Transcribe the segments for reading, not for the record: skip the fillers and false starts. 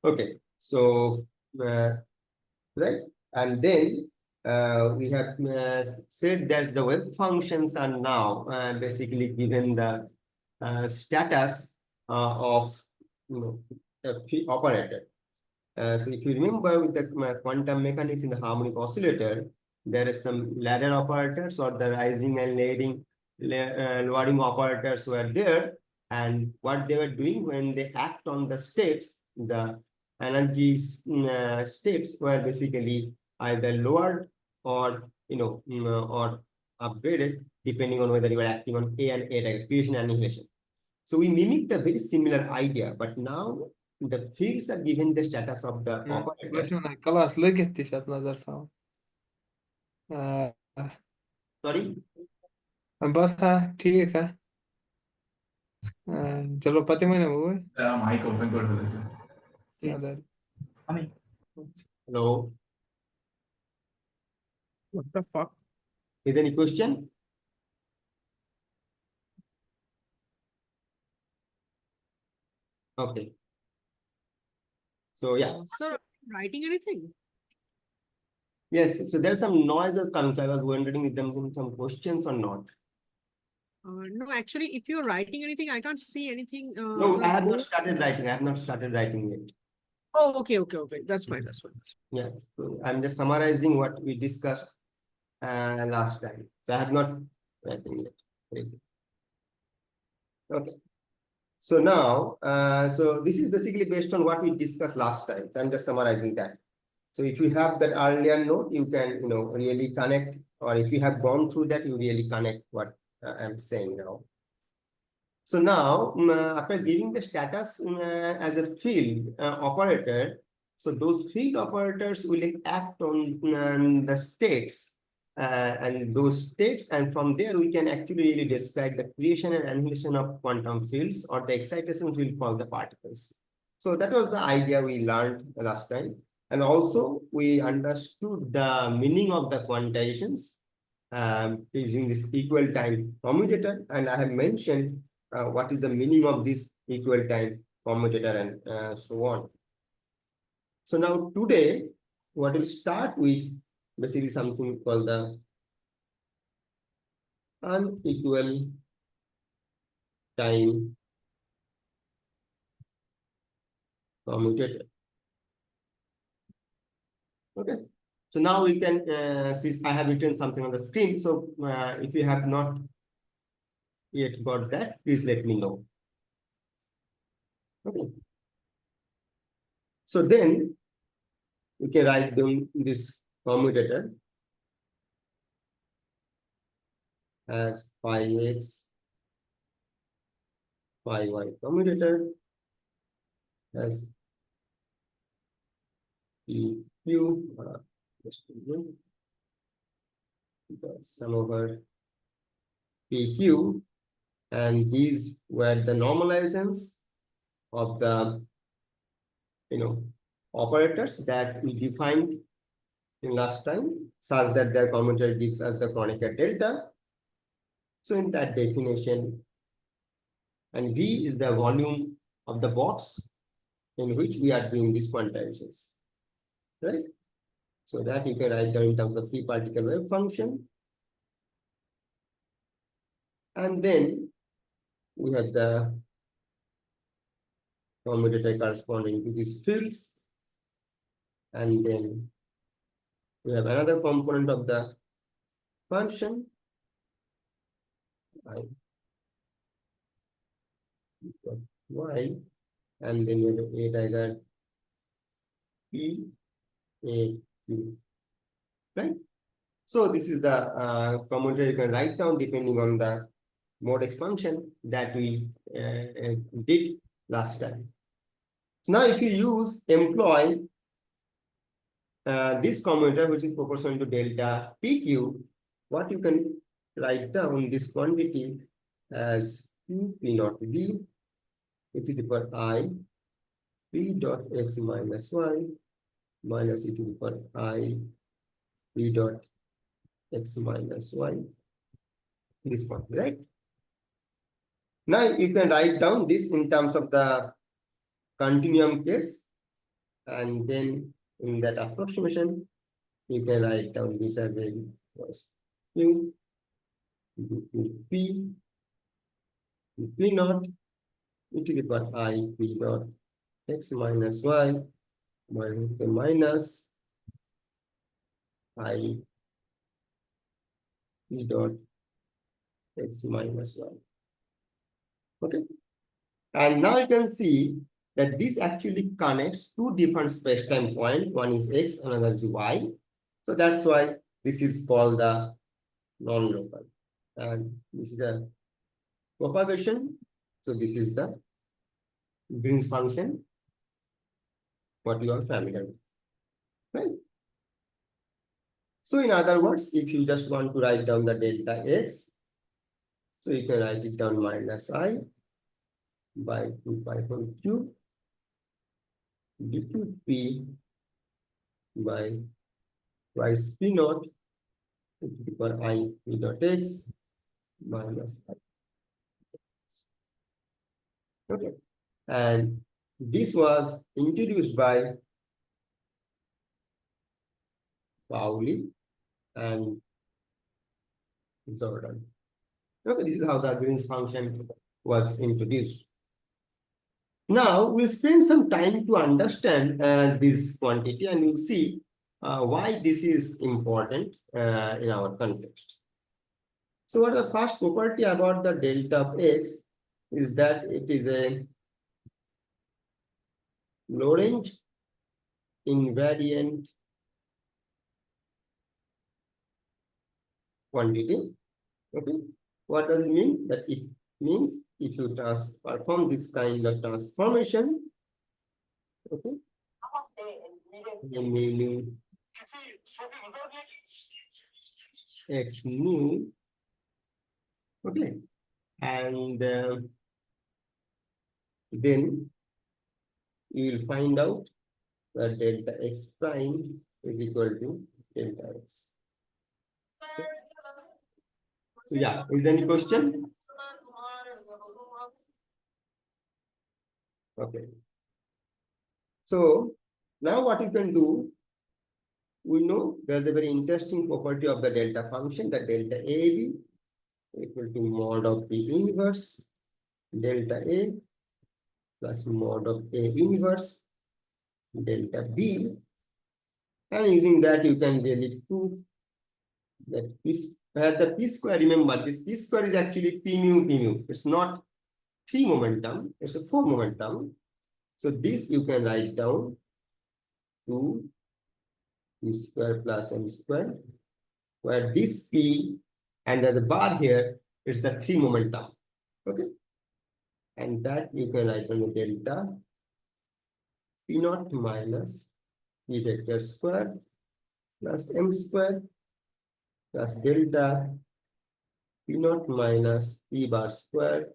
Okay, so right, and then we have said that the web functions are now basically given the status of a operator. So if you remember with the quantum mechanics in the harmonic oscillator, there is some ladder operators or the rising and lowering operators were there, and what they were doing when they act on the states, the energy states were basically either lowered or or upgraded depending on whether you are acting on A and A creation and annihilation. So we mimic the very similar idea, but now the fields are given the status of the operators. بس أنا خلاص لقيت شات نظرتها Sorry? बस हाँ ठीक है चलो पति मैंने हुए mic open कर दो जैसे Hello. What the fuck? Is there any question? Okay. So yeah. Sir, writing anything? Yes. So there's some noise that comes. I was wondering if there are some questions or not. No, actually, if you're writing anything, I can't see anything. No, I have not started writing. I have not started writing yet. Oh, okay. That's fine. Yeah. So I'm just summarizing what we discussed last time. So I have not written yet. Okay. So now, so this is basically based on what we discussed last time. So I'm just summarizing that. So if you have that earlier note, you can, really connect, or if you have gone through that, you really connect what I'm saying now. So now, after giving the status as a field operator, so those field operators will act on the states and those states, and from there we can actually really describe the creation and annihilation of quantum fields, or the excitations we'll call the particles. So that was the idea we learned last time. And also we understood the meaning of the quantizations using this equal time commutator, and I have mentioned what is the meaning of this equal time commutator and so on. So now today, what we'll start with basically something called the unequal time commutator. Okay. So now we can see I have written something on the screen. So if you have not yet got that, please let me know. Okay. So then we can write down this commutator as phi x, phi y commutator as PQ, sum over PQ, and these were the normalizations of the operators that we defined in last time, such that their commutator gives us the Kronecker delta. So in that definition, and V is the volume of the box in which we are doing these quantizations, right? So that you can write down in terms of free particle wave function. And then we have the commutator corresponding to these fields. And then we have another component of the function. Y, and then you have a dagger P, A, Q, right? So this is the commutator you can write down depending on the mode expansion that we did last time. So now if you employ this commutator, which is proportional to delta PQ, what you can write down this quantity as Q P naught V e to the power I P dot x minus y minus e to the power I P dot x minus y. This one, right? Now you can write down this in terms of the continuum case, and then in that approximation, you can write down this as a Q P naught e to the power I P dot x minus y minus I P dot x minus y. Okay. And now you can see that this actually connects two different space-time points. One is x, another is y. So that's why this is called the non-local. And this is a propagation. So this is the Green's function, what you are familiar with, right? So in other words, if you just want to write down the delta x, so you can write it down minus I by 2 pi whole cube d2p by twice p naught to the power I p dot x minus I. Okay. And this was introduced by Pauli and Jordan. Okay, this is how the Green's function was introduced. Now we'll spend some time to understand this quantity, and we'll see why this is important in our context. So what the first property about the delta of x is that it is a Lorentz invariant quantity. Okay, what does it mean? That it means if you perform this kind of transformation, okay, meaning x nu, okay, and then you will find out that delta x prime is equal to delta x. Okay. So yeah, is there any question? Okay. So now what you can do, we know there's a very interesting property of the delta function, that delta AB equal to mod of B inverse delta A plus mod of A inverse delta B, and using that you can really prove that the p square. Remember, this p square is actually p mu. It's not 3 momentum, it's a 4 momentum. So this you can write down 2 p square plus m square, where this p and there's a bar here is the 3 momentum. Okay, and that you can write on the delta p naught minus p vector square plus m square plus delta p naught minus p bar square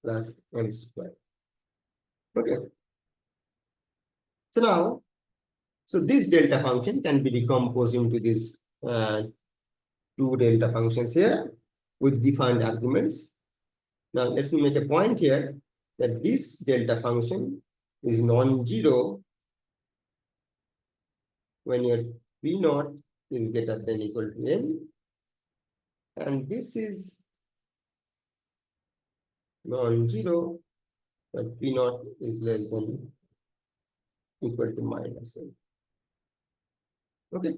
plus m square. Okay. So now, so this delta function can be decomposed into these two delta functions here with defined arguments. Now let's make a point here that this delta function is non-zero when your p naught is greater than equal to m, and this is non-zero when p naught is less than equal to minus m. Okay.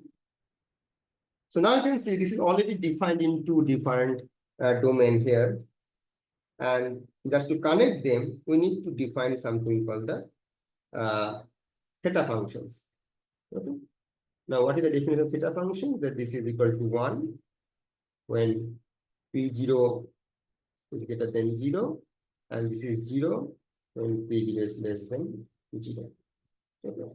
So now you can see this is already defined in two different domains here. And just to connect them, we need to define something called the theta functions. Okay. Now, what is the definition of theta function? That this is equal to 1 when p0 is greater than 0, and this is 0 when p0 is less than 0. Okay.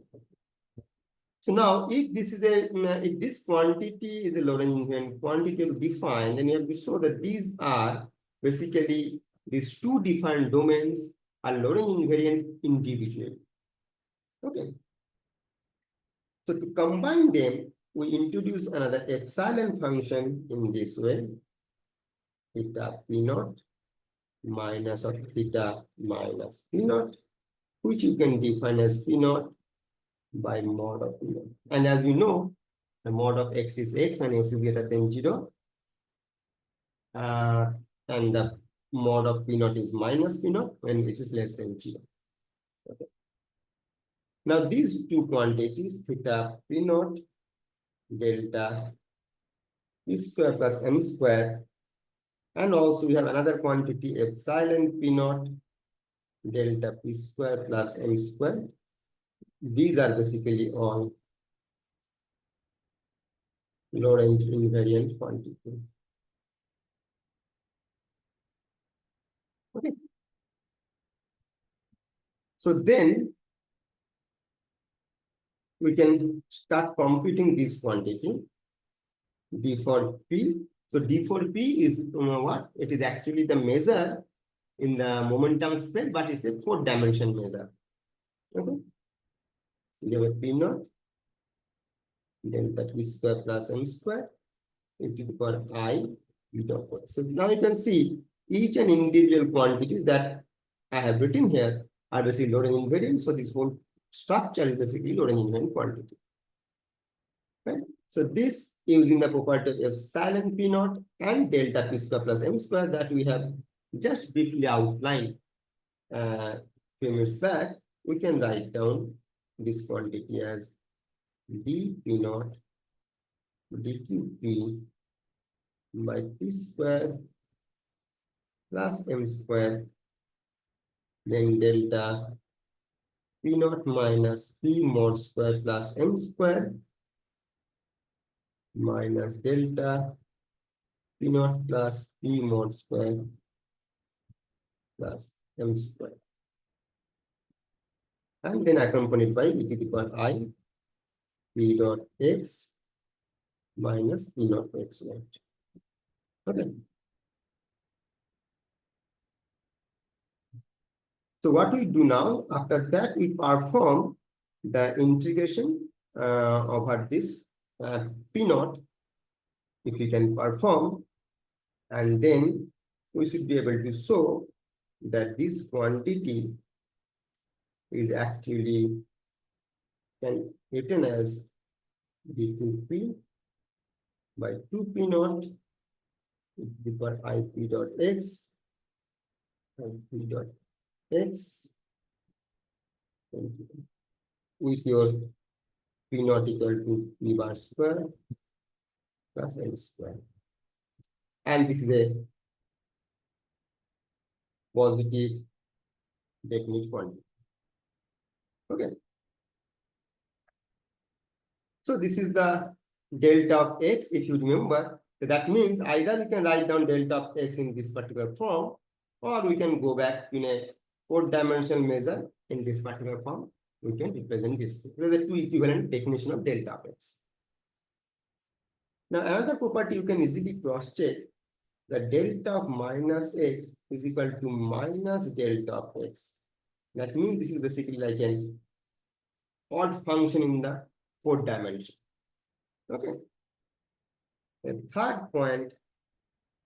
So now, if this is if this quantity is a Lorentzian quantity to define, then you have to show that these are basically these two different domains are Lorentz invariant individually. Okay. So to combine them, we introduce another epsilon function in this way, theta p naught minus of theta minus P naught, which you can define as P naught by mod of P naught. And as you know, the mod of x is x and x is greater than 0. And the mod of P naught is minus P naught when x is less than 0. Okay. Now these two quantities, theta P naught, delta P square plus M square, and also we have another quantity epsilon P naught, delta P square plus M square. These are basically all Lorentz invariant quantity. Okay. So then we can start computing this quantity d for P. So d for P is what? It is actually the measure in the momentum space, but it's a 4-dimension measure. Okay. We have a P naught, delta P square plus M square into the power I P dot. So now you can see each and individual quantities that I have written here are basically Lorentz invariant. So this whole structure is basically Lorentz invariant quantity. Right? So this using the property of epsilon P naught and delta P square plus M square that we have just briefly outlined few minutes back, we can write down this quantity as d P naught dqp by P square plus M square, then delta P naught minus P mod square plus M square minus delta P naught plus P mod square plus M square. And then accompanied by e to the power I P dot x minus P naught x naught. Okay. So what we do now, after that, we perform the integration over this P naught, if we can perform, and then we should be able to show that this quantity is actually can written as d2p by 2p naught to the power ip dot x ip dot x with your p naught equal to p bar square plus m square. And this is a positive definite quantity. Okay. So this is the delta of x, if you remember. So that means either we can write down delta of x in this particular form, or we can go back in a 4-dimensional measure in this particular form. We can represent this. These are the two equivalent definition of delta of x. Now another property you can easily cross-check. The delta of minus x is equal to minus delta of x. That means this is basically like an odd function in the 4th dimension. Okay. The third point,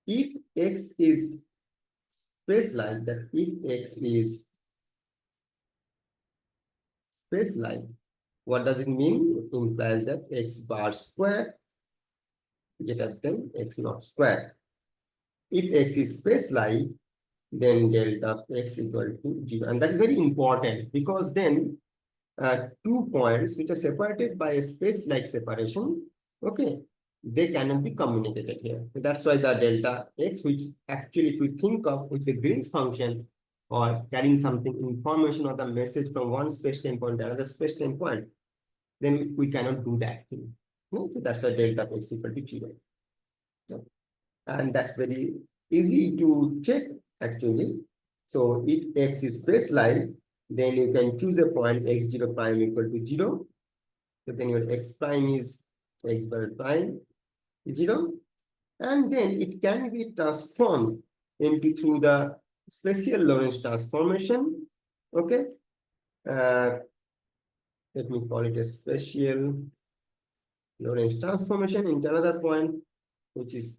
if x is space-like, that if x is space-like, what does it mean? It implies that x bar square greater than x naught square. If x is space-like, then delta of x equal to 0. And that is very important because then 2 points which are separated by a space-like separation, okay, they cannot be communicated here. So that's why the delta x, which actually if we think of with the Green's function or carrying something information or the message from one space-time point to another space-time point, then we cannot do that thing. No? So that's why delta of x equal to 0. So, and that's very easy to check actually. So if x is space-like, then you can choose a point x0 prime equal to 0. So then your x prime is x bar prime 0. And then it can be transformed into through the special Lorentz transformation. Okay. Let me call it a special Lorentz transformation into another point, which is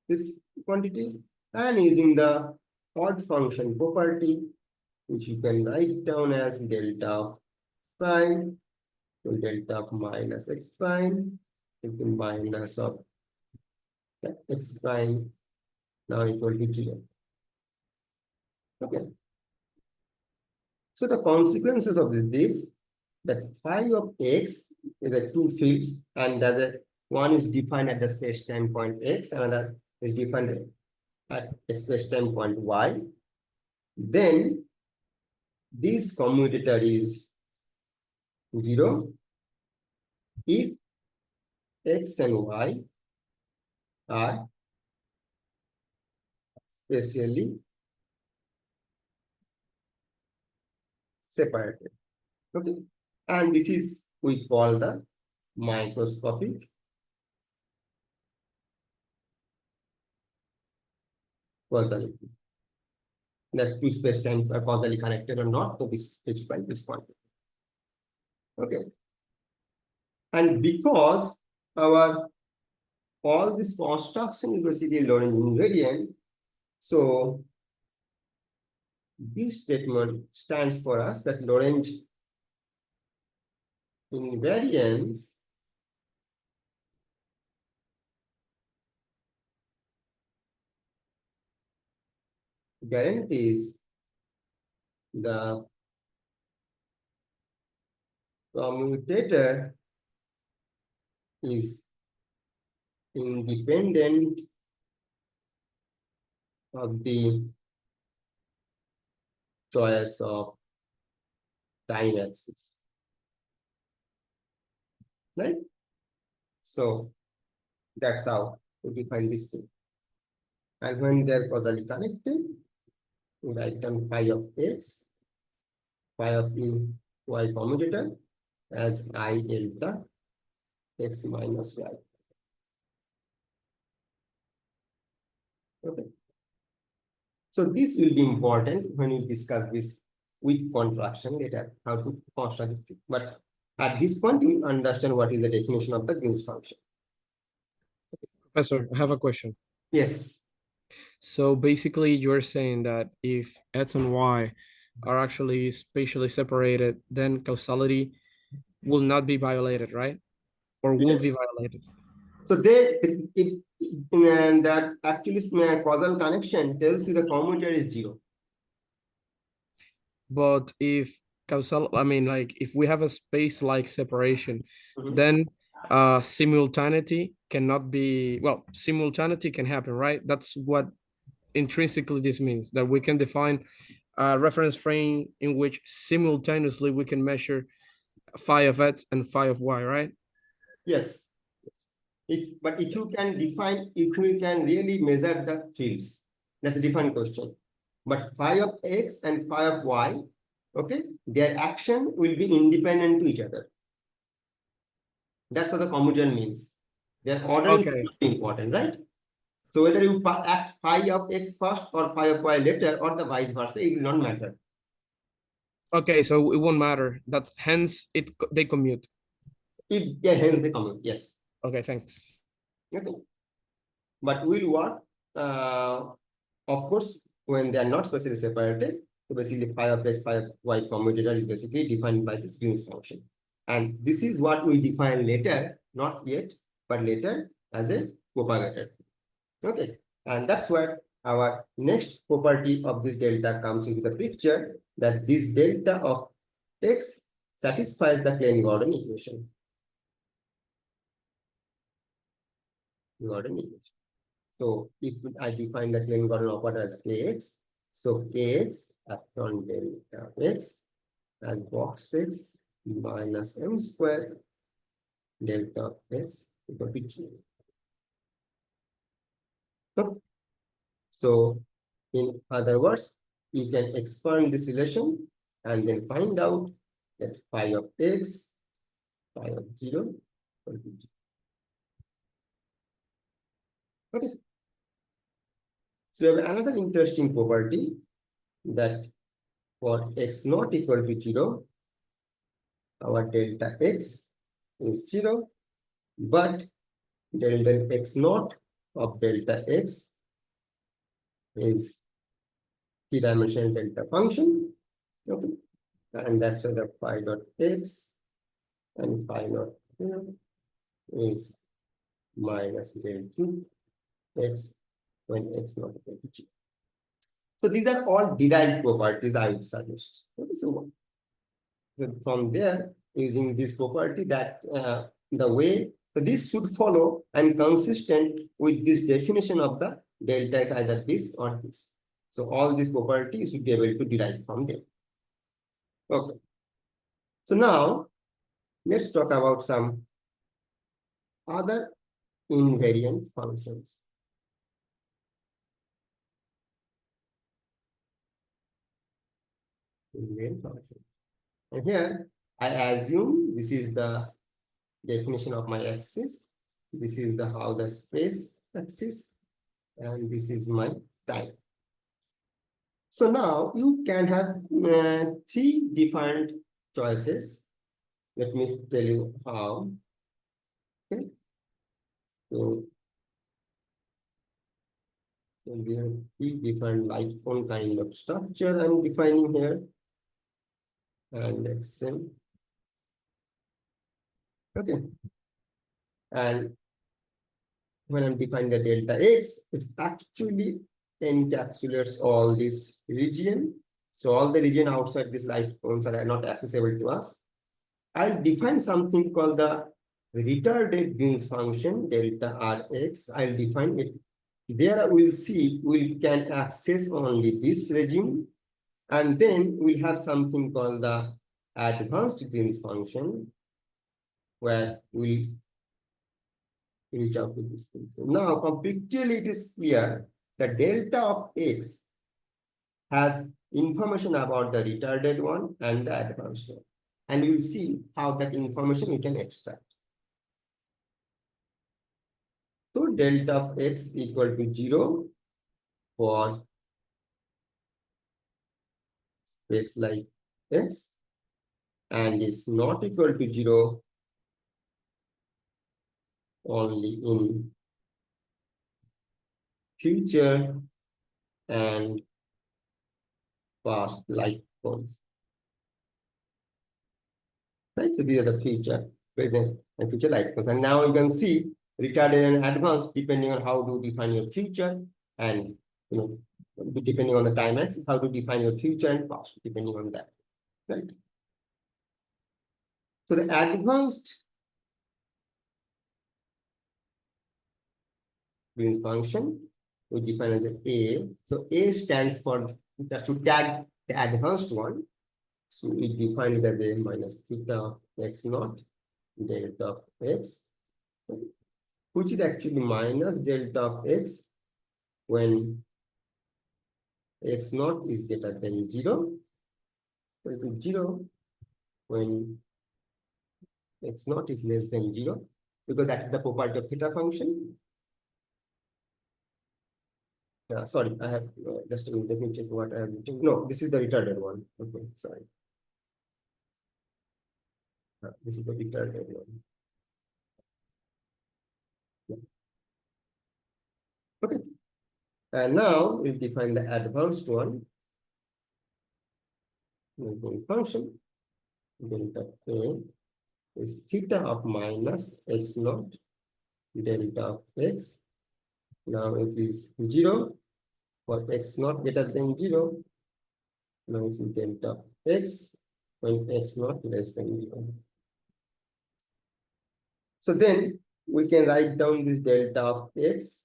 this quantity, and using the odd function property, which you can write down as delta of prime to delta of minus x prime into minus of x prime now equal to 0. Okay. So the consequences of this that phi of x is the two fields, and one is defined at the space-time point x, another is defined at a space-time point y. Then this commutator is 0 if x and y are spatially separated. Okay, and this is we call the microscopic causality. That's two space-time are causally connected or not, so this is by this point. Okay, and because our all this construction is basically Lorentz invariant, so this statement stands for us that Lorentz invariance guarantees the commutator is independent of the choice of time axis, right? So that's how we define this thing. And when they're causally connected, we write down phi of x, phi of the y commutator as I delta x minus y. Okay. So this will be important when we discuss this with contraction later, how to construct this thing. But at this point, we understand what is the definition of the Green's function. Professor, I have a question. Yes. So basically, you're saying that if x and y are actually spatially separated, then causality will not be violated, right? Or will Yes. be violated. So that actually causal connection tells you the commutator is 0. But if like if we have a space-like separation, Mhm. then simultaneity cannot be, well, simultaneity can happen, right? That's what intrinsically this means, that we can define a reference frame in which simultaneously we can measure phi of x and phi of y, right? Yes. Yes. But if you can define, if you can really measure the fields, that's a different question. But phi of x and phi of y, okay, their action will be independent to each other. That's what the commutator means. Their order is Okay. important, right? So whether you act phi of x first or phi of y later, or the vice versa, it will not matter. Okay, so it won't matter. That's hence they commute. Yeah, hence the commute, yes. Okay, thanks. Okay. But will work, of course, when they are not spatially separated. So basically, phi of x, phi of y commutator is basically defined by this Green's function. And this is what we define later, not yet, but later as a propagator. Okay. And that's where our next property of this delta comes into the picture, that this delta of x satisfies the Klein-Gordon equation. Gordon equation. So if I define the Klein-Gordon operator as kx, so kx upon delta x as box x minus m squared delta of x equal to 0. So in other words, you can expand this relation and then find out that phi of x, phi of 0 equal to 0. Okay. So we have another interesting property that for x not equal to 0, our delta x is 0, but delta x naught of delta x is three-dimensional delta function. Okay, and that's the phi dot x and phi dot here is minus del q x when x not equal to 0. So these are all derived properties I would suggest. Okay, so from there, using this property that the way, so this should follow and consistent with this definition of the delta is either this or this. So all these properties you should be able to derive from there. Okay. So now let's talk about some other invariant functions. Invariant function. And here I assume this is the definition of my axis. This is the how the space axis, and this is my time. So now you can have three different choices. Let me tell you how. Okay. So we have three different light cone kind of structure I'm defining here. And let's see. Okay. And when I'm defining the delta x, it actually encapsulates all this region. So all the region outside this light cones are not accessible to us. I'll define something called the retarded Green's function, delta Rx. I'll define it. There we'll see we can access only this regime. And then we'll have something called the advanced Green's function, where we reach out to this thing. So now from pictorially it is clear that delta of x has information about the retarded one and the advanced one. And you'll see how that information we can extract. So delta of x equal to 0 for space like x, and is not equal to 0 only in future and past light cones. Right, so these are the future, present, and future light cones. And now you can see retarded and advanced depending on how to define your future, and depending on the time axis, how to define your future and past, depending on that. Right. So the advanced Green's function we define as A. So A stands for just to tag the advanced one. So we define it as a minus theta of x naught delta of x, which is actually minus delta of x when x naught is greater than 0, equal to 0 when x naught is less than 0, because that is the property of theta function. Sorry, I have just let me check what I have written. No, this is the retarded one. Okay, sorry. This is the retarded one. Yeah. Okay, and now we define the advanced one. Function delta A is theta of minus x naught delta of x. Now it is 0 for x naught greater than 0. Now it is delta of x when x naught less than 0. So then we can write down this delta of x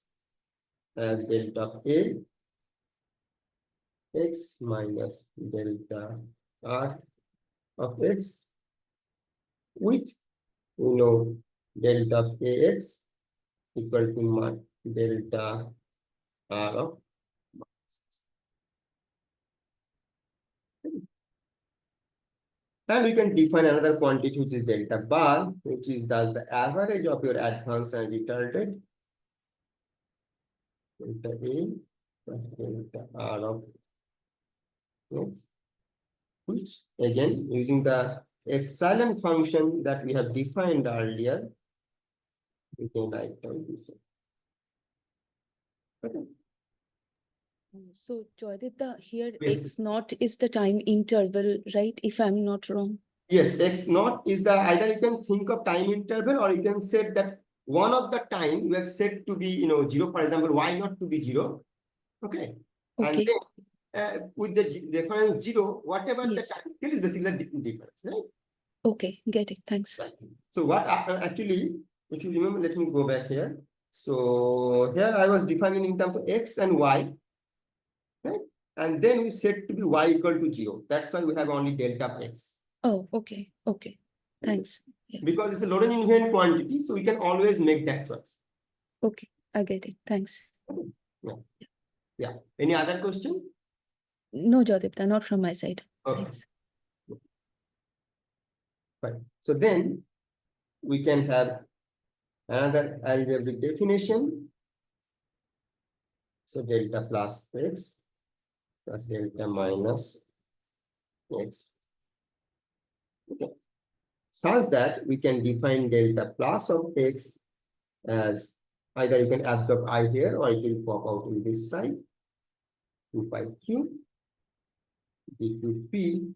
as delta of A x minus delta R of x with delta of AX equal to my delta R of x. And we can define another quantity which is delta bar, which is the average of your advanced and retarded delta A plus delta R of x, which again using the epsilon function that we have defined earlier, we can write down this. Okay. So Joydipta, here Yes. x naught is the time interval, right? If I'm not wrong. Yes, x naught is the, either you can think of time interval, or you can set that one of the time you have set to be, 0, for example, y not to be 0. Okay. And Okay. then with the reference 0, whatever the Yes. time it is basically a difference, right? Okay, get it. Thanks. Right. So what actually, if you remember, let me go back here. So here I was defining in terms of x and y, right? And then we set to be y equal to 0. That's why we have only delta of x. Oh, okay. Okay. Thanks. Yeah. Because it's a Lorentz invariant quantity, so we can always make that choice. Okay, I get it. Thanks. Yeah. Any other question? No, Joydipta, not from my side. Okay. Thanks. Fine. So then we can have another algebraic definition. So delta plus x plus delta minus x. Okay. Such that we can define delta plus of x as either you can absorb I here, or it will pop out in this side, 2 pi q dqp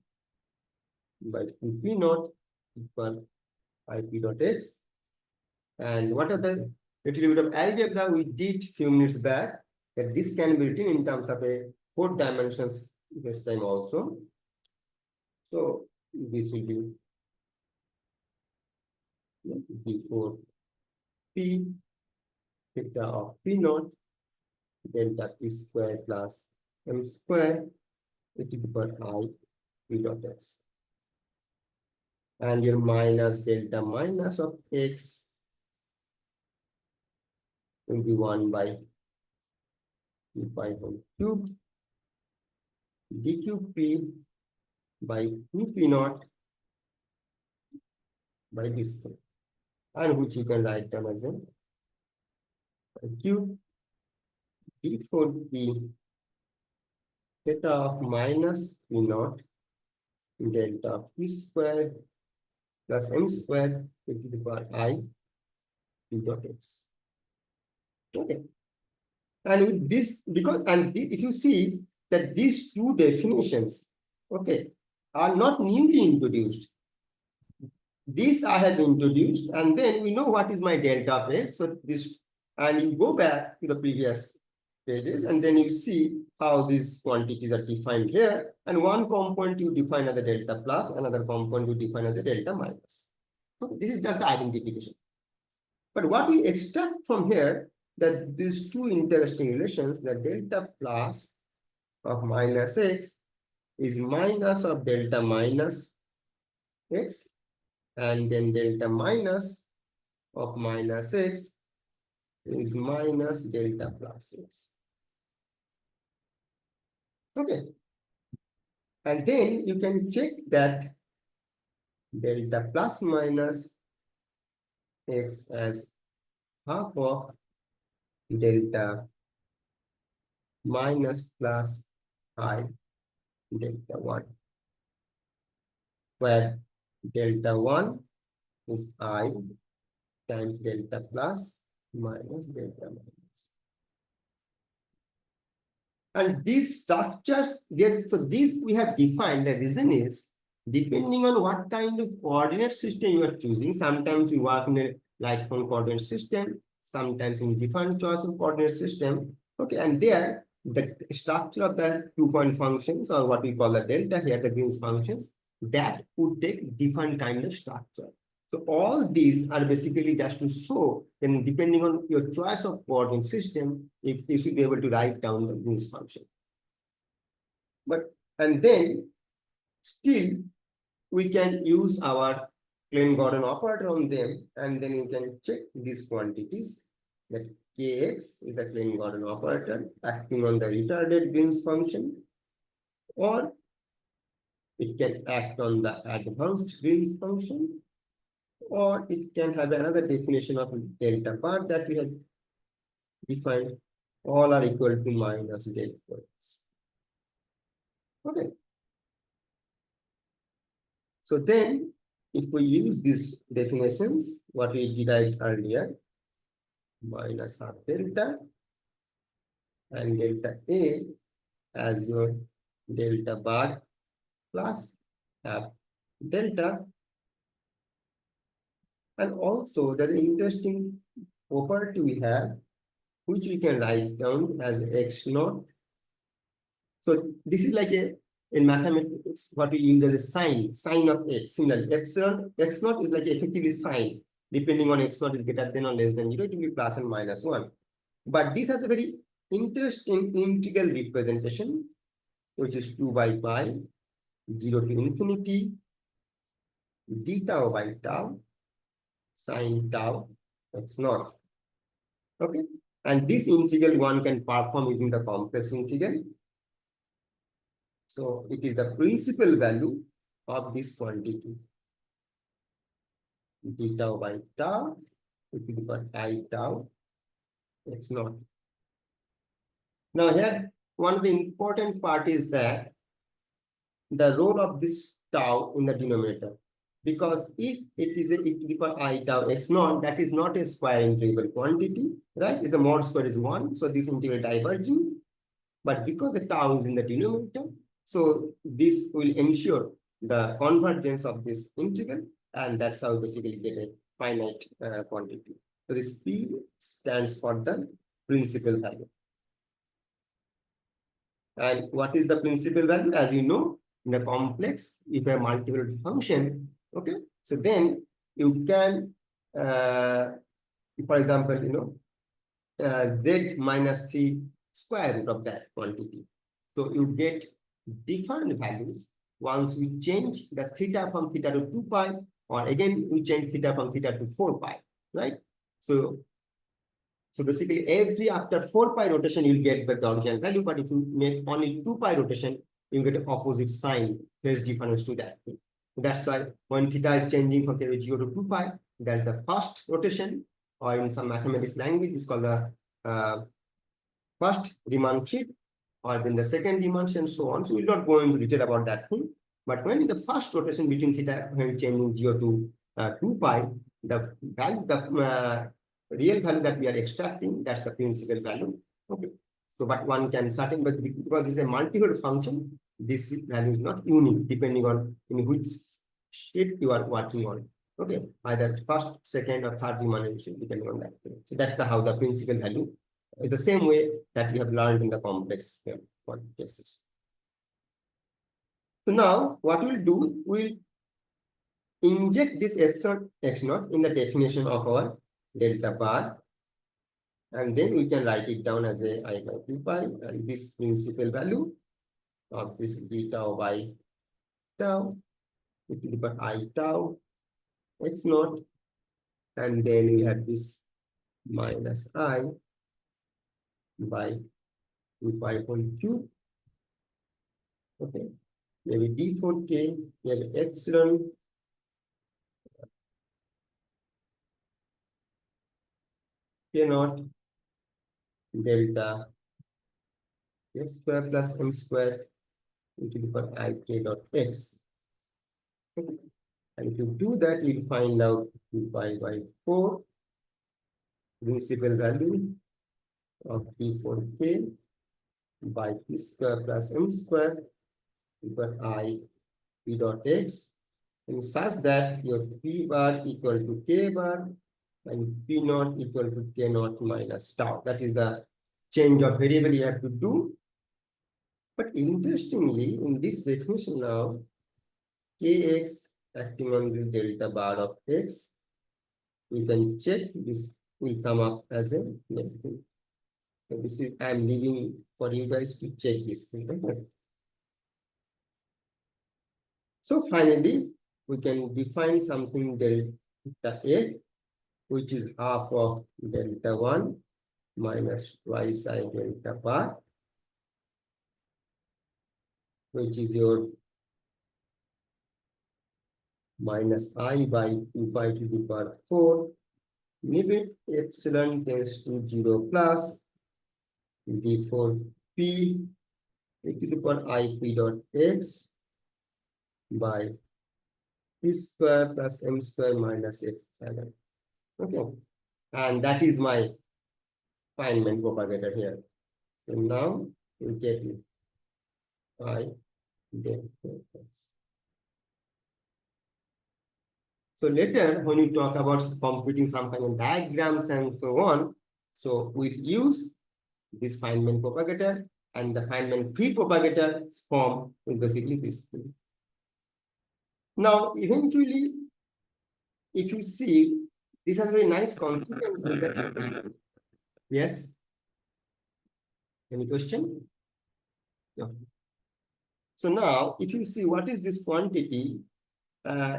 by qp naught equal ip dot x. And what are the little bit of algebra we did few minutes back, that this can be written in terms of a 4 dimensions this time also. So this will be d4 p theta of p naught delta p square plus m square e to the power I p dot x. And your minus delta minus of x will be 1 by 2 pi whole cube dqp by 2p naught by this thing, and which you can write down as a cube d4p theta of minus p naught delta p square plus m square e to the power I p dot x. Okay. And with this, because if you see that these two definitions, okay, are not newly introduced. This I have introduced, and then we know what is my delta of x. So this, and you go back to the previous pages, and then you see how these quantities are defined here. And one component you define as a delta plus, another component you define as a delta minus. So this is just the identification. But what we extract from here, that these two interesting relations, the delta plus of minus x is minus of delta minus x, and then delta minus of minus x is minus delta plus x. Okay. And then you can check that delta plus minus x as half of delta minus plus I delta 1, where delta 1 is I times delta plus minus delta minus. And these structures get, so these we have defined. The reason is, depending on what kind of coordinate system you are choosing, sometimes you work in a light-form coordinate system, sometimes in different choice of coordinate system. Okay, and there the structure of the 2-point functions, or what we call the delta here, the Green's functions, that would take different kind of structure. So all these are basically just to show, then depending on your choice of coordinate system, you should be able to write down the Green's function. But, and then still we can use our Klein-Gordon operator on them, and then you can check these quantities, that kx is the Klein-Gordon operator acting on the retarded Green's function, or it can act on the advanced Green's function, or it can have another definition of delta bar that we have defined. All are equal to minus delta x. Okay. So then, if we use these definitions, what we derived earlier, minus half delta and delta A as your delta bar plus have delta. And also there's an interesting property we have, which we can write down as x naught. So this is like in mathematics, what we use as a sign of x. Similarly, epsilon x naught is like effectively sign. Depending on x naught is greater than or less than 0, it will be plus and minus 1. But this has a very interesting integral representation, which is 2 by pi, 0 to infinity, d tau by tau, sine tau x naught. Okay. And this integral one can perform using the complex integral. So it is the principal value of this quantity. D tau by tau, it will be I tau x naught. Now here, one of the important part is that the role of this tau in the denominator. Because if it is a e to the power I tau x naught, that is not a square integrable quantity, right? If the mod square is 1, so this integral diverging. But because the tau is in the denominator, so this will ensure the convergence of this integral, and that's how we basically get a finite quantity. So this P stands for the principal value. And what is the principal value? As you know, in the complex, if a multiple function, okay, so then you can, for example, z minus 3 square root of that quantity. So you get different values once we change the theta from theta to 2 pi, or again we change theta from theta to 4 pi, right? So basically every after 4 pi rotation you'll get back the original value, but if you make only 2 pi rotation, you get an opposite sign, phase difference to that thing. That's why when theta is changing from 0 to 2 pi, that's the first rotation, or in some mathematics language, it's called the first Riemann shift, or then the second Riemann, and so on. So we'll not go into detail about that thing. But when in the first rotation between theta, when changing 0 to 2 pi, the value, the real value that we are extracting, that's the principal value. Okay. So, but one can certain, but because this is a multiple function, this value is not unique depending on in which shape you are working on. Okay, either first, second, or third Riemann depending on that. So that's the how the principal value is the same way that we have learned in the complex cases. So now what we'll do, we'll inject this epsilon x naught in the definition of our delta bar, and then we can write it down as a I by 2 pi, and this principal value of this d tau by tau, to the power I tau x naught, and then we have this minus I by 2 pi whole cube. Okay, maybe d4k, we have epsilon k naught delta s square plus m square into the power I k dot x. Okay. And if you do that, you'll find out 2 pi by 4 principal value of d4k by p square plus m square equal I p dot x, and such that your p bar equal to k bar and p naught equal to k naught minus tau. That is the change of variable you have to do. But interestingly, in this definition now, kx acting on this delta bar of x, we can check this will come up as a negative. So this is, I'm leaving for you guys to check this thing. So finally, we can define something delta f, which is half of delta 1 minus twice I delta bar, which is your minus I by 2 pi to the power 4, limit epsilon tends to 0 plus d4p to the power I p dot x by p square plus m square minus epsilon. Okay, and that is my Feynman propagator here. So now we get I delta x. So later, when we talk about computing some kind of diagrams and so on, so we use this Feynman propagator, and the Feynman free propagator form is basically this thing. Now, eventually, if you see, this has very nice consequence. Yes. Any question? No. So now, if you see what is this quantity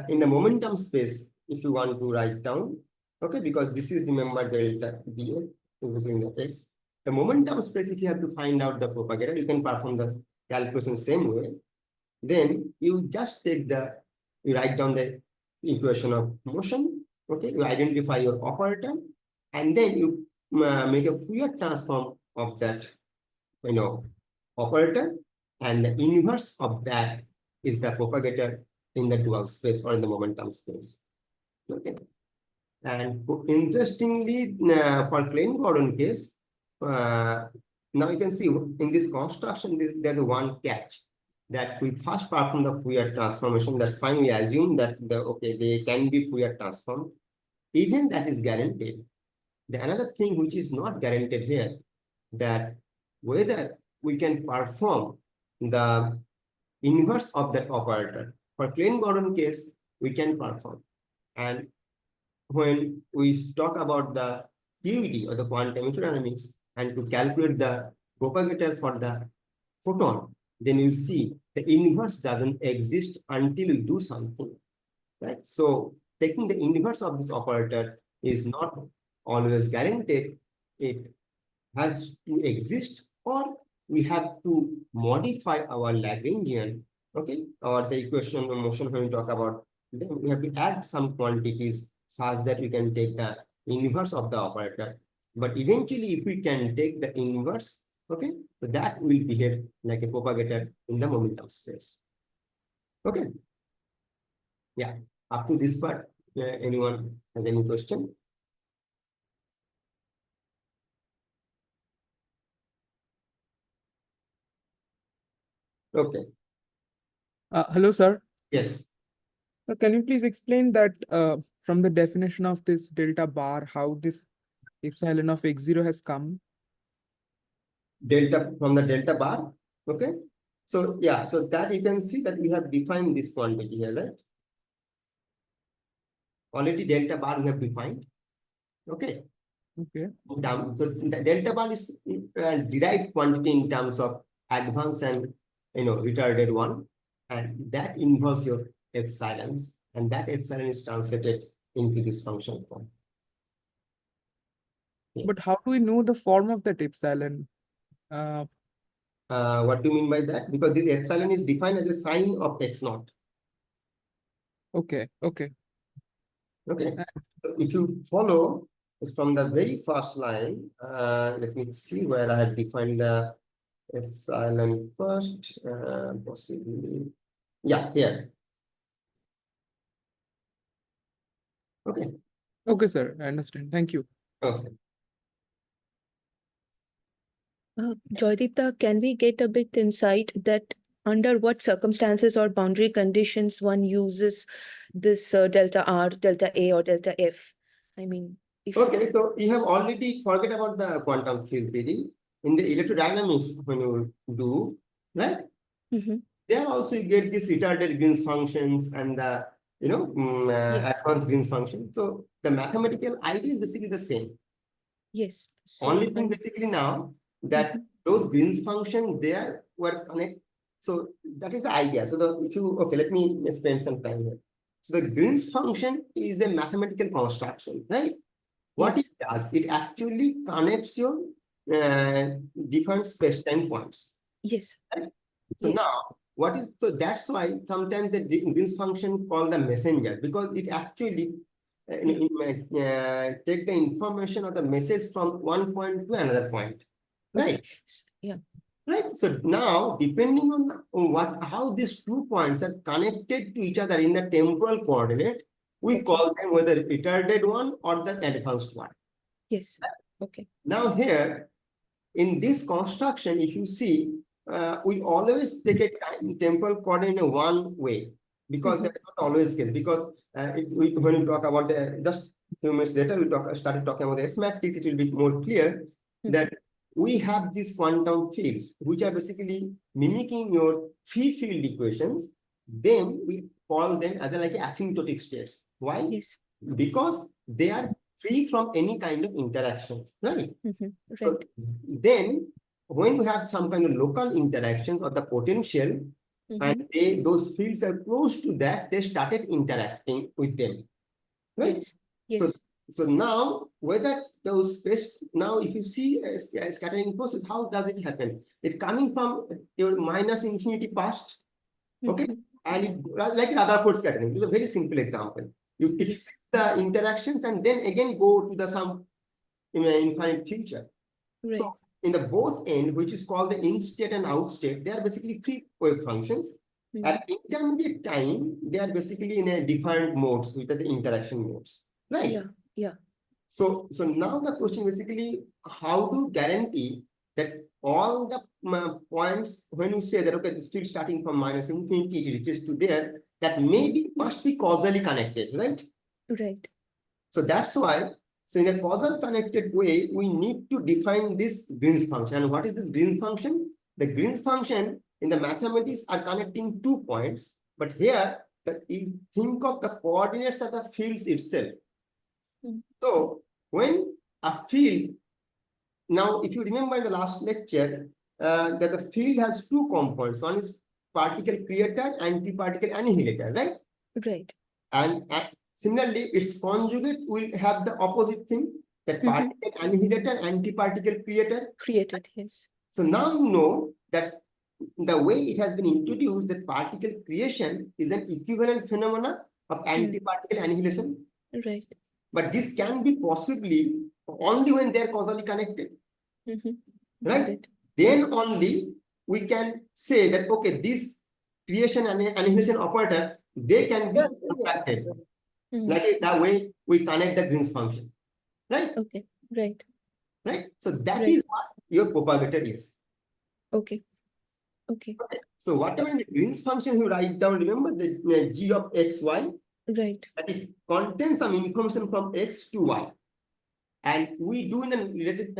in the momentum space, if you want to write down, okay, because this is, remember, delta dx using the x. The momentum space, if you have to find out the propagator, you can perform the calculation same way. Then you just take you write down the equation of motion, okay, you identify your operator, and then you make a Fourier transform of that, operator, and the inverse of that is the propagator in the dual space or in the momentum space. Okay. And interestingly, for Klein-Gordon case, now you can see in this construction, there's one catch, that we first perform the Fourier transformation. That's fine. We assume that they can be Fourier transformed. Even that is guaranteed. The another thing which is not guaranteed here, that whether we can perform the inverse of that operator. For Klein-Gordon case, we can perform. And when we talk about the QED or the quantum electrodynamics, and to calculate the propagator for the photon, then you see the inverse doesn't exist until you do something, right? So taking the inverse of this operator is not always guaranteed. It has to exist, or we have to modify our Lagrangian, okay, or the equation of motion. When we talk about, then we have to add some quantities such that we can take the inverse of the operator. But eventually, if we can take the inverse, okay, so that will behave like a propagator in the momentum space. Okay. Yeah. Up to this part, anyone has any question? Okay. Hello, sir. Yes. Can you please explain that from the definition of this delta bar, how this epsilon of x0 has come? Delta from the delta bar. Okay. So yeah, so that you can see that we have defined this quantity here, right? Already delta bar we have defined. Okay. Okay. So the delta bar is derived quantity in terms of advanced and retarded one, and that involves your epsilons, and that epsilon is translated into this function form. Yeah. But how do we know the form of that epsilon? What do you mean by that? Because this epsilon is defined as a sign of x naught. Okay. Okay. Okay. So if you follow from the very first line, let me see where I have defined the epsilon first, possibly. Yeah, here. Okay. Okay, sir. I understand. Thank you. Okay. Joydipta, can we get a bit insight that under what circumstances or boundary conditions one uses this delta R, delta A, or delta F? I mean, if Okay, so you have already forget about the quantum field theory. In the electrodynamics, when you do, right? Mhm. There also you get these retarded Green's functions and the Yes. advanced Green's function. So the mathematical idea is basically the same. Yes. So Only thing I'm- basically now that those Green's function there were connected. So that is the idea. So let me spend some time here. So the Green's function is a mathematical construction, right? What Yes. it does, it actually connects your different space-time points. Yes. Right? So Yes. now, that's why sometimes the Green's function called the messenger, because it actually take the information or the message from one point to another point. Right? Yeah. Right. So now, depending on how these 2 points are connected to each other in the temporal coordinate, we call them whether retarded one or the advanced one. Yes. Okay. Now here, in this construction, if you see, we always take a temporal coordinate in one way, because that's not always the case. Because when we talk about the just few minutes later, we started talking about the S matrix, it will be more clear that we have these quantum fields, which are basically mimicking your free field equations. Then we call them as like asymptotic states. Why? Yes. Because they are free from any kind of interactions, right? Right. So then, when we have some kind of local interactions or the potential, and those fields are close to that, they started interacting with them, right? Yes. So now, whether those space, now if you see a scattering process, how does it happen? It coming from your minus infinity past, okay? And it, like Rutherford scattering, it's a very simple example. You it the interactions and then again go to the some infinite future. Right. So in the both end, which is called the in state and out state, they are basically free wave functions. At intermediate time, they are basically in a defined modes, which are the interaction modes, right? Yeah. So now the question basically, how to guarantee that all the points, when you say that, okay, this field starting from minus infinity, it reaches to there, that maybe must be causally connected, right? Right. So that's why, so in a causal connected way, we need to define this Green's function. And what is this Green's function? The Green's function in the mathematics are connecting 2 points, but here, you think of the coordinates of the fields itself. So when a field, now if you remember in the last lecture, that the field has 2 components. One is particle creator, antiparticle annihilator, right? Right. And similarly, its conjugate will have the opposite thing, that particle annihilator, antiparticle creator. Created, yes. So now you know that the way it has been introduced, that particle creation is an equivalent phenomena of antiparticle annihilation. Right. But this can be possibly only when they are causally connected, right? Then only we can say that, okay, this creation and annihilation operator, they can be subtracted. Like that way we connect the Green's function, right? Okay. Right. Right. So that is what your propagator is. Okay. So whatever in the Green's function you write down, remember the g of x, y, Right. that it contains some information from x to y. And we do in a related,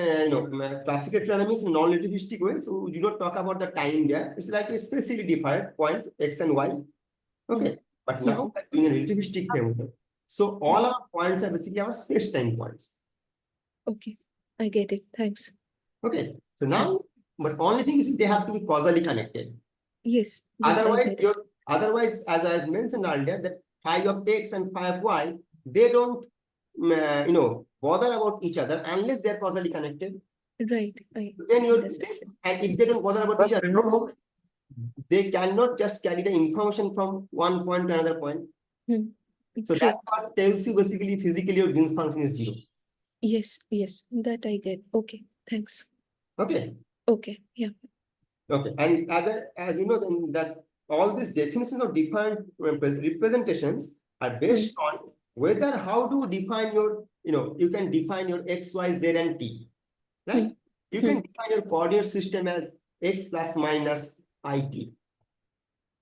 classical trinomials in a non-relativistic way. So we do not talk about the time there. It's like a specially defined point x and y. Okay. But now we're doing a relativistic framework. So all our points are basically our space-time points. Okay. I get it. Thanks. Okay. So now, but only thing is they have to be causally connected. Yes. I Otherwise, get it. otherwise, as I mentioned earlier, that phi of x and phi of y, they don't, bother about each other unless they're causally connected. Right. Then and if they don't bother about each other, they cannot just carry the information from one point to another point. So True. that part tells you basically physically your Green's function is 0. Yes. That I get. Okay. Thanks. Okay. Okay. Yeah. Okay. And as you know, then that all these definitions of defined representations are based on whether how to define your, you can define your x, y, z, and t, right? You can define your coordinate system as x plus minus it.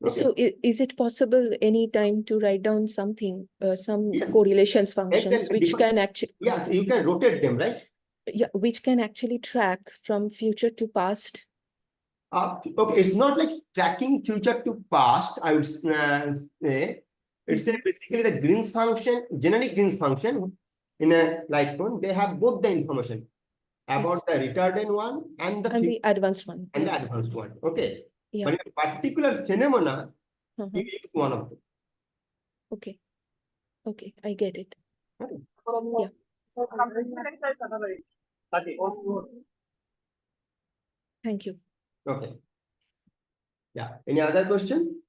Okay. So is it possible any time to write down something, some Yes. correlations functions, which define- can actually, Yeah, so you can rotate them, right? yeah, which can actually track from future to past? Okay, it's not like tracking future to past, I would say. It's basically the Green's function, generally Green's function in a light cone, they have both the information about the retarded one and the advanced one. and Yes. the advanced one. Okay. Yeah. But in a particular phenomena, you use one of them. Okay. I get it. Okay. Yeah. Thank you. Okay. Yeah. Any other question?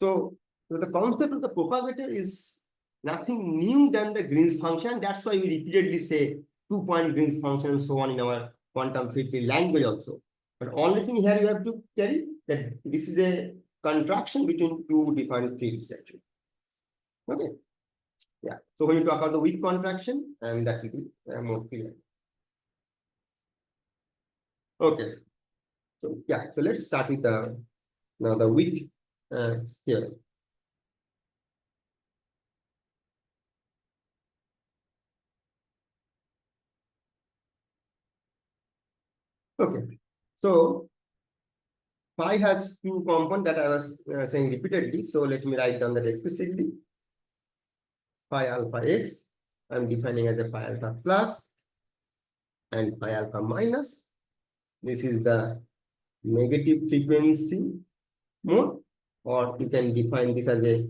So the concept of the propagator is nothing new than the Green's function. That's why we repeatedly say 2-point Green's function and so on in our quantum field language also. But only thing here you have to tell that this is a contraction between 2 defined fields actually. Okay. Yeah. So when you talk about the weak contraction, and that will be more clear. Okay. So yeah, so let's start with the now the width theorem. Okay, so phi has two components that I was saying repeatedly. So let me write down that explicitly. Phi alpha x, I'm defining as a phi alpha plus and phi alpha minus. This is the negative frequency mode, or you can define this as a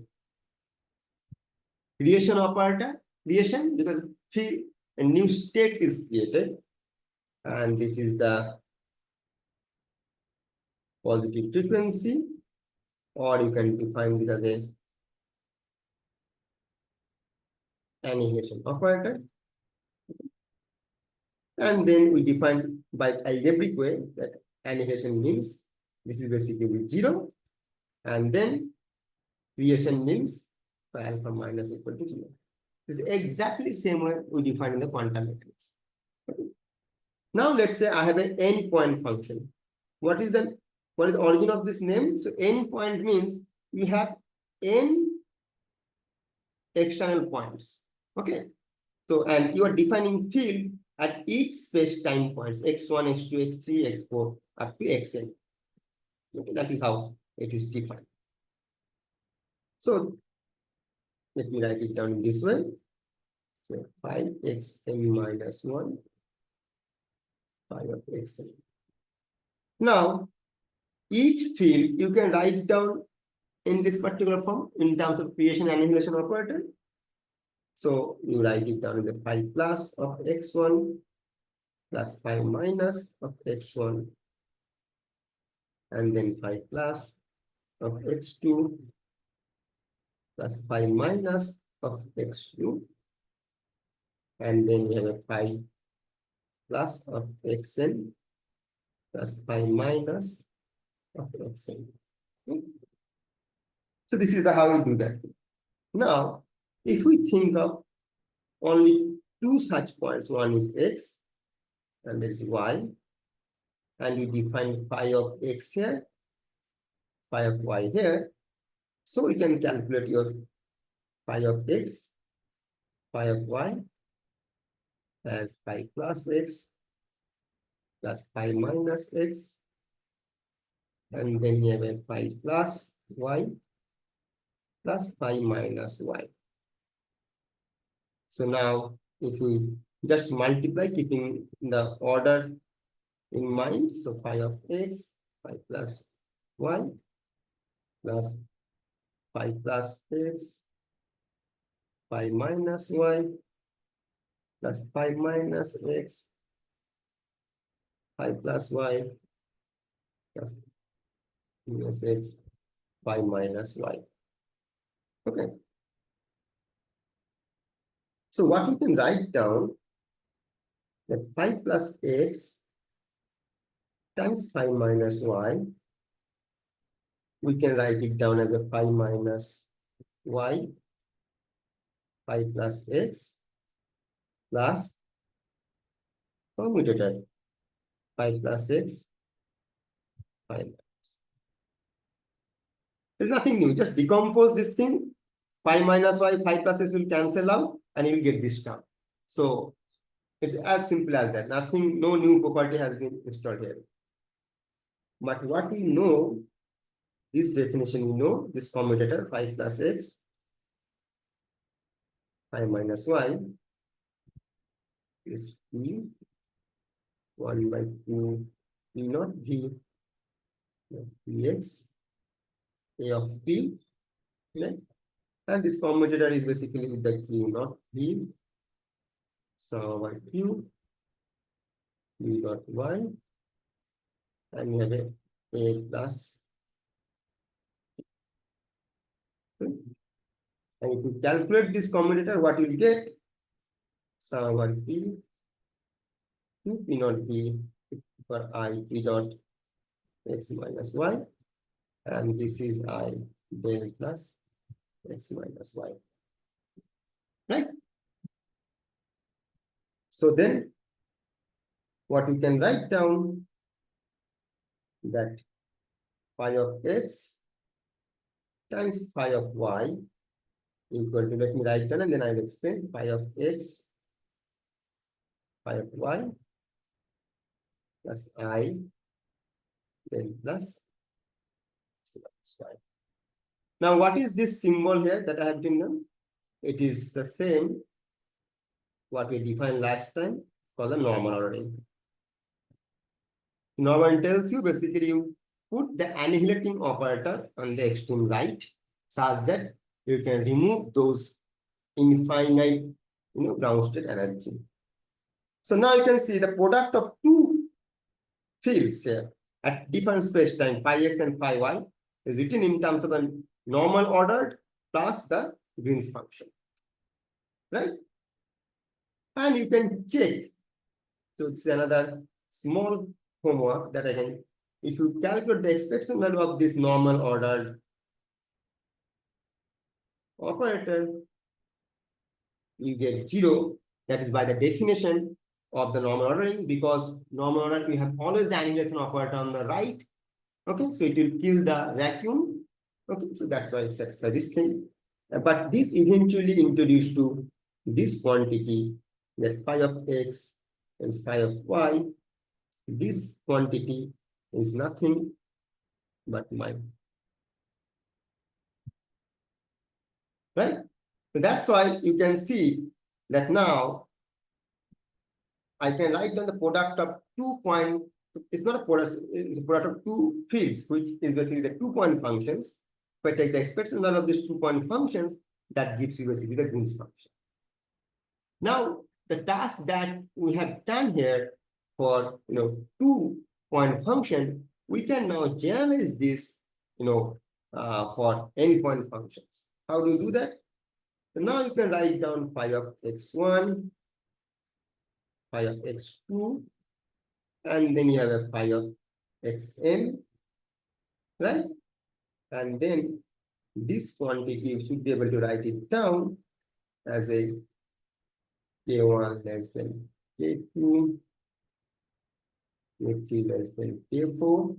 creation operator, creation, because a new state is created, and this is the positive frequency, or you can define this as a annihilation operator. And then we define by algebraic way that annihilation means this is basically 0, and then creation means phi alpha minus equal to 0. This is exactly same way we define in the quantum mechanics. Now let's say I have an endpoint function. What is the origin of this name? So endpoint means you have n external points. Okay. So and you are defining field at each space-time points x1, x2, x3, x4 up to xn. Okay, that is how it is defined. So let me write it down in this way. So phi xn minus 1 phi of xn. Now each field you can write down in this particular form in terms of creation annihilation operator. So you write it down in the phi plus of x1 plus phi minus of x1, and then phi plus of x2 plus phi minus of x2, and then we have a phi plus of xn plus phi minus of xn. So this is how we do that. Now, if we think of only two such points, one is x and there is y, and we define phi of x here, phi of y here. So we can calculate your phi of x, phi of y as phi plus x plus phi minus x, and then you have a phi plus y plus phi minus y. So now if we just multiply, keeping the order in mind, so phi of x, phi plus y plus phi plus x, phi minus y plus phi minus x, phi plus y plus minus x, phi minus y. Okay. So what we can write down, that phi plus x times phi minus y, we can write it down as a phi minus y, phi plus x plus commutator phi plus x, phi minus. There's nothing new, just decompose this thing, phi minus y, phi plus x will cancel out, and you'll get this term. So it's as simple as that. Nothing, no new property has been installed here. But what we know, this definition we know, this commutator phi plus x, phi minus y is p 1 by 2 p naught v px a of p, right? And this commutator is basically with the q naught v, so by q v dot y, and we have a plus. Okay. And if you calculate this commutator, what you will get? So over p, q p naught v for I p dot x minus y, and this is I del plus x minus y, right? So then what we can write down that phi of x times phi of y equal to, let me write down and then I'll explain, phi of x, phi of y plus I, then plus y. Now, what is this symbol here that I have been done? It is the same what we defined last time for the normal ordering. Normal tells you basically you put the annihilating operator on the extreme right such that you can remove those infinite, ground state energy. So now you can see the product of two fields here at different space time, phi x and phi y, is written in terms of a normal ordered plus the Green's function, right? And you can check. So it's another small homework that I can, if you calculate the expectation value of this normal ordered operator, you get 0. That is by the definition of the normal ordering, because normal order we have always the annihilation operator on the right. Okay, so it will kill the vacuum. Okay, so that's why it satisfies this thing. But this eventually introduced to this quantity, that phi of x is phi of y. This quantity is nothing but mine. Right? So that's why you can see that now I can write down the product of 2 point. It's not a product, it's a product of two fields, which is basically the 2-point functions. If I take the expression value of these 2-point functions, that gives you basically the Green's function. Now, the task that we have done here for 2-point function, we can now generalize this for n-point functions. How do you do that? So now you can write down phi of x1, phi of x2, and then you have a phi of xn, right? And then this quantity you should be able to write it down as a k1 less than k2, k3 less than k4,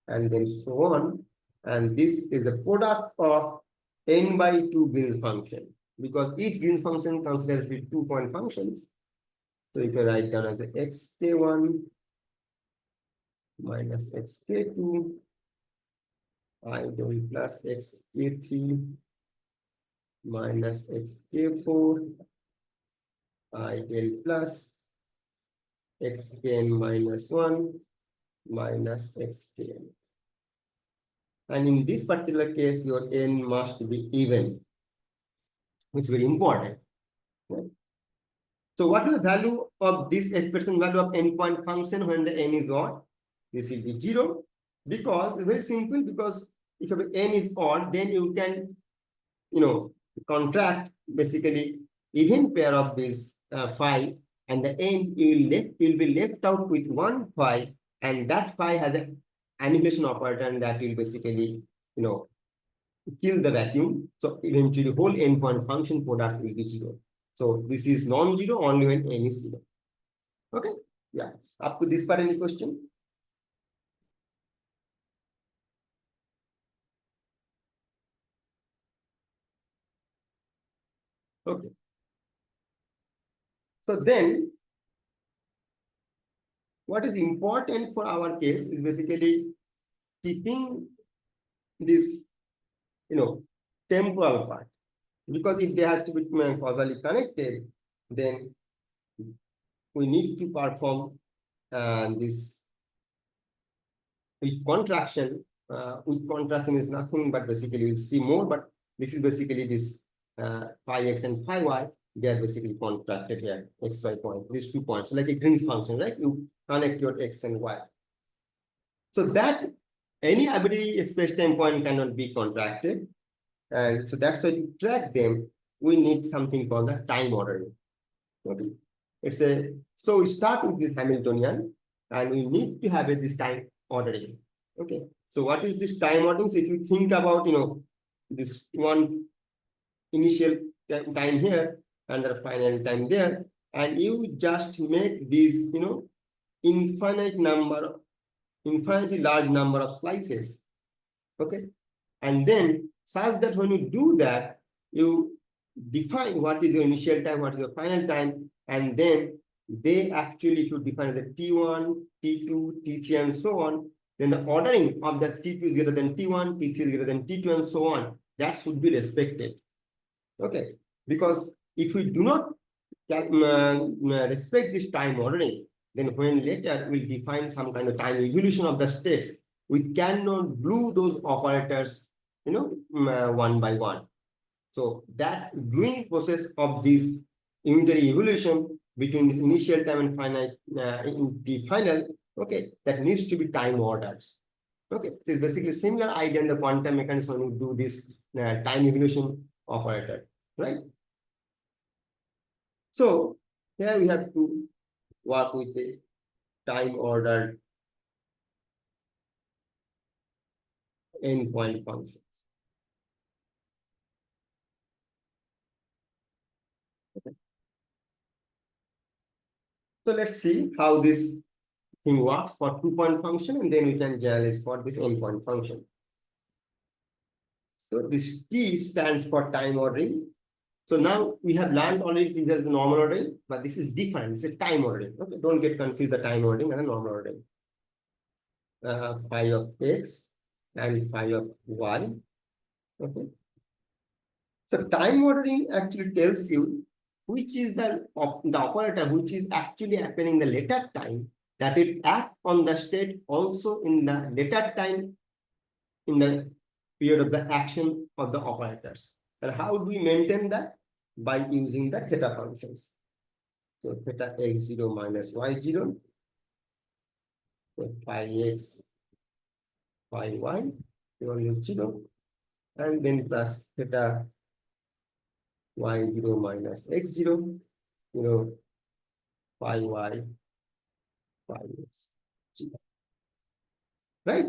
and then so on. And this is a product of n by 2 Green's function, because each Green's function considers with 2-point functions. So you can write down as a xk1 minus xk2 I del plus xk3 minus xk4 I del plus xkn minus 1 minus xkn. And in this particular case, your n must be even, which is very important. Right? So what is the value of this expression value of n-point function when the n is odd? This will be 0, because it's very simple, because if n is odd, then you can contract basically even pair of this phi, and the n will be left out with 1 phi, and that phi has an annihilation operator, and that will basically kill the vacuum. So eventually whole n-point function product will be 0. So this is non-zero only when n is 0. Okay, yeah. Up to this part, any question? Okay. So then, what is important for our case is basically keeping this, temporal part, because if they has to be causally connected, then we need to perform this with contraction. With contraction is nothing but basically we'll see more, but this is basically this phi x and phi y. They are basically contracted here, xy point, these 2 points, like a Green's function, right? You connect your x and y. So that any arbitrary space-time point cannot be contracted. And so that's why to track them, we need something called the time ordering. Okay. So we start with this Hamiltonian, and we need to have this time ordering. Okay. So what is this time ordering? So if you think about, this one initial time here and the final time there, and you just make these, infinite number infinitely large number of slices. Okay. And then such that when you do that, you define what is your initial time, what is your final time, and then they actually, if you define the T1, T2, T3, and so on, then the ordering of the T2 is greater than T1, T3 is greater than T2, and so on. That should be respected. Okay, because if we do not respect this time ordering, then when later we'll define some kind of time evolution of the states, we cannot glue those operators, one by one. So that gluing process of this unitary evolution between this initial time and finite in the final, okay, that needs to be time orders. Okay, it's basically similar idea in the quantum mechanics when you do this time evolution operator, right? So here we have to work with the time ordered endpoint functions. Okay. So let's see how this thing works for 2-point function, and then we can generalize for this endpoint function. So this T stands for time ordering. So now we have learned already previous the normal ordering, but this is different. It's a time ordering. Okay, don't get confused the time ordering and the normal ordering. Phi of x and phi of y. Okay. So time ordering actually tells you which is the operator which is actually happening the later time, that it act on the state also in the later time in the period of the action of the operators. And how do we maintain that? By using the theta functions. So theta x0 minus y0, so phi x, phi y, is 0, and then plus theta y0 minus x0, phi y, phi x, 0. Right?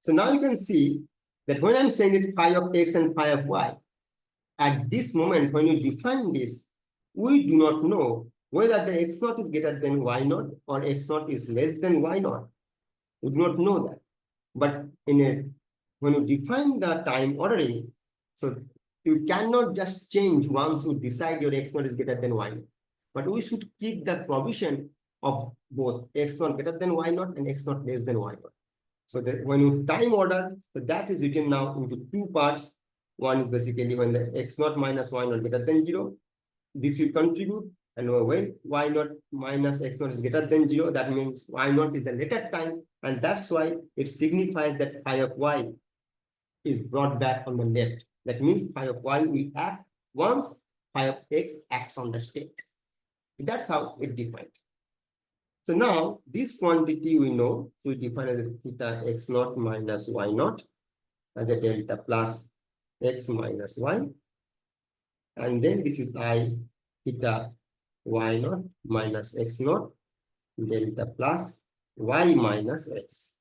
So now you can see that when I'm saying that phi of x and phi of y, at this moment when you define this, we do not know whether the x naught is greater than y naught or x naught is less than y naught. We do not know that. But when you define the time ordering, so you cannot just change once you decide your x naught is greater than y naught. But we should keep the provision of both x naught greater than y naught and x naught less than y naught. So that when you time order, so that is written now into two parts. One is basically when the x naught minus y naught greater than 0, this will contribute. And when y naught minus x naught is greater than 0, that means y naught is the later time. And that's why it signifies that phi of y is brought back on the left. That means phi of y will act once phi of x acts on the state. That's how it defined. So now this quantity we know, we define as theta x naught minus y naught as a delta plus x minus y. And then this is I theta y naught minus x naught delta plus y minus x.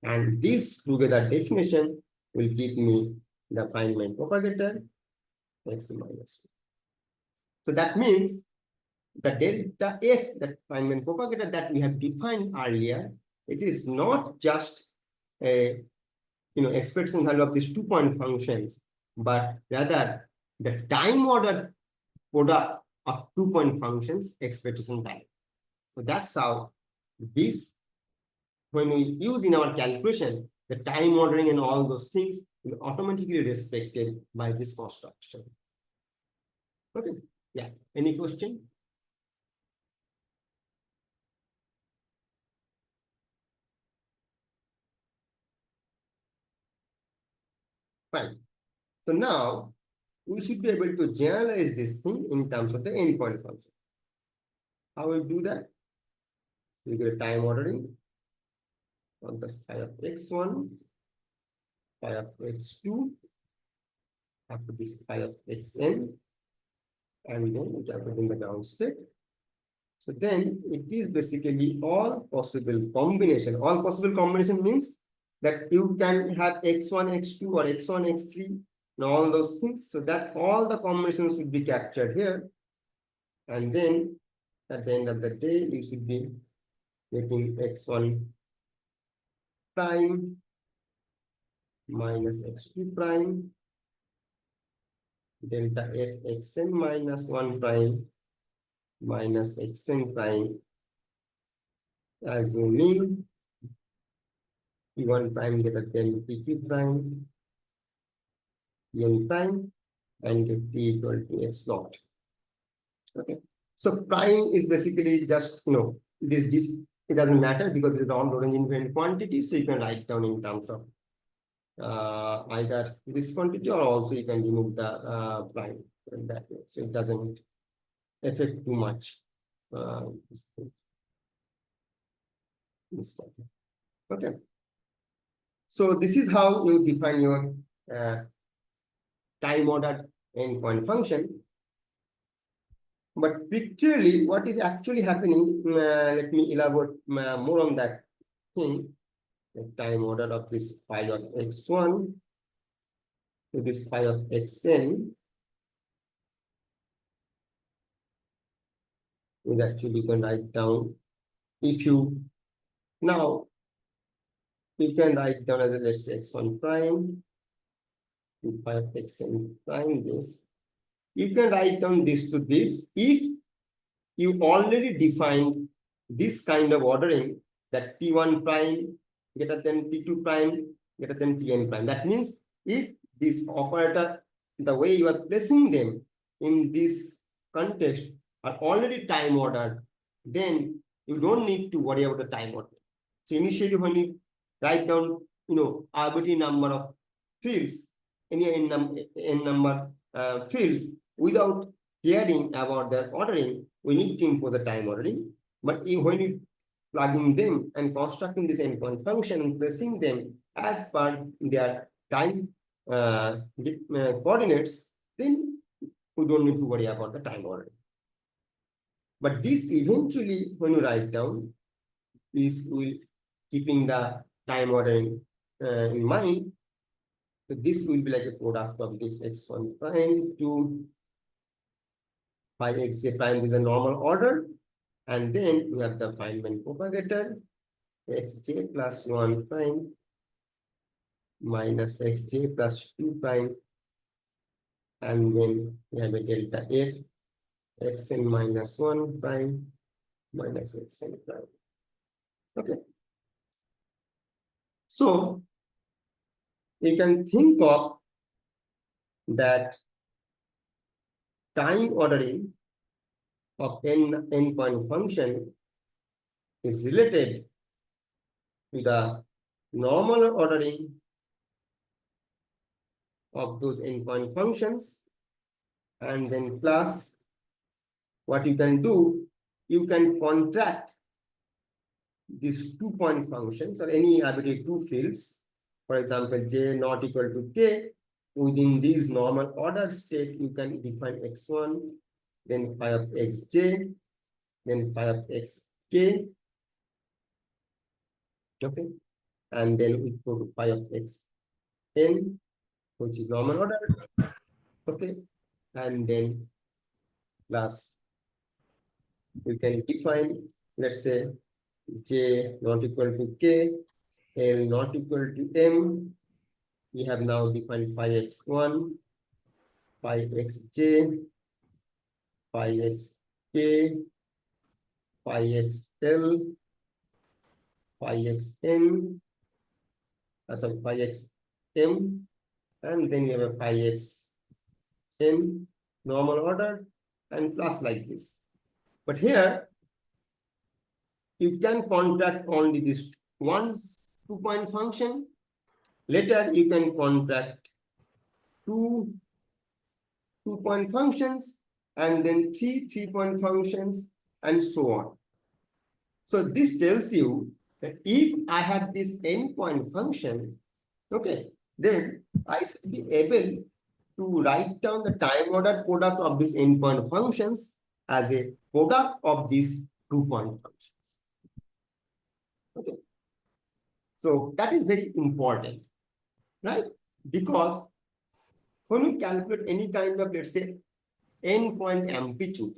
And this together definition will give me the Feynman propagator x minus y. So that means the delta f, that Feynman propagator that we have defined earlier, it is not just a expectation value of these 2-point functions, but rather the time ordered product of 2-point functions expectation value. So that's how this, when we use in our calculation, the time ordering and all those things will automatically respected by this construction. Okay, yeah. Any question? Fine. So now we should be able to generalize this thing in terms of the endpoint function. How will we do that? We get a time ordering on the phi of x1, phi of x2, after this phi of xn, and then we can put in the ground state. So then it is basically all possible combination. All possible combination means that you can have x1, x2 or x1, x3 and all those things. So that all the combinations should be captured here. And then at the end of the day, you should be getting x1 prime minus x2 prime delta f xn minus 1 prime minus xn prime, assuming p1 prime greater than p2 prime n prime and t equal to x naught. Okay, so prime is basically just this it doesn't matter because it is all Lorentz invariant quantity, so you can write down in terms of either this quantity or also you can remove the prime in that way, so it doesn't affect too much. This thing. This one. Okay, so this is how you define your time ordered endpoint function. But pictorially, what is actually happening? Let me elaborate more on that thing. The time order of this phi of x1 to this phi of xn is actually you can write down. If you now you can write down as let's say x1 prime to phi of xn prime this. You can write down this to this if you already defined this kind of ordering that t1 prime greater than t2 prime greater than tn prime. That means if this operator, the way you are placing them in this context are already time ordered, then you don't need to worry about the time order. So initially when you write down, arbitrary number of fields, any n number fields without caring about their ordering, we need to impose the time ordering. But when you plugging them and constructing this endpoint function and placing them as per their time coordinates, then we don't need to worry about the time ordering. But this eventually, when you write down, this will keeping the time ordering in mind. So this will be like a product of this x1 prime to phi xj prime with the normal order, and then we have the Feynman propagator xj plus 1 prime minus xj plus 2 prime, and then we have a delta f xn minus 1 prime minus xn prime. Okay, so you can think of that time ordering of endpoint function is related to the normal ordering of those endpoint functions, and then plus what you can do, you can contract these 2-point functions or any arbitrary two fields, for example j not equal to k. Within these normal ordered state, you can define x1, then phi of xj, then phi of xk, okay, and then we go to phi of xn, which is normal order, okay, and then plus we can define, let's say j not equal to k, l not equal to m. We have now defined phi x1, phi xj, phi xk, phi xl, phi xn, sorry, phi xm, and then we have a phi xn normal order and plus like this. But here you can contract only this 1 2-point function. Later you can contract 2 2-point functions, and then 3 3-point functions, and so on. So this tells you that if I have this endpoint function, okay, then I should be able to write down the time ordered product of these endpoint functions as a product of these 2-point functions. Okay, so that is very important, right? Because when you calculate any kind of, let's say, endpoint amplitude,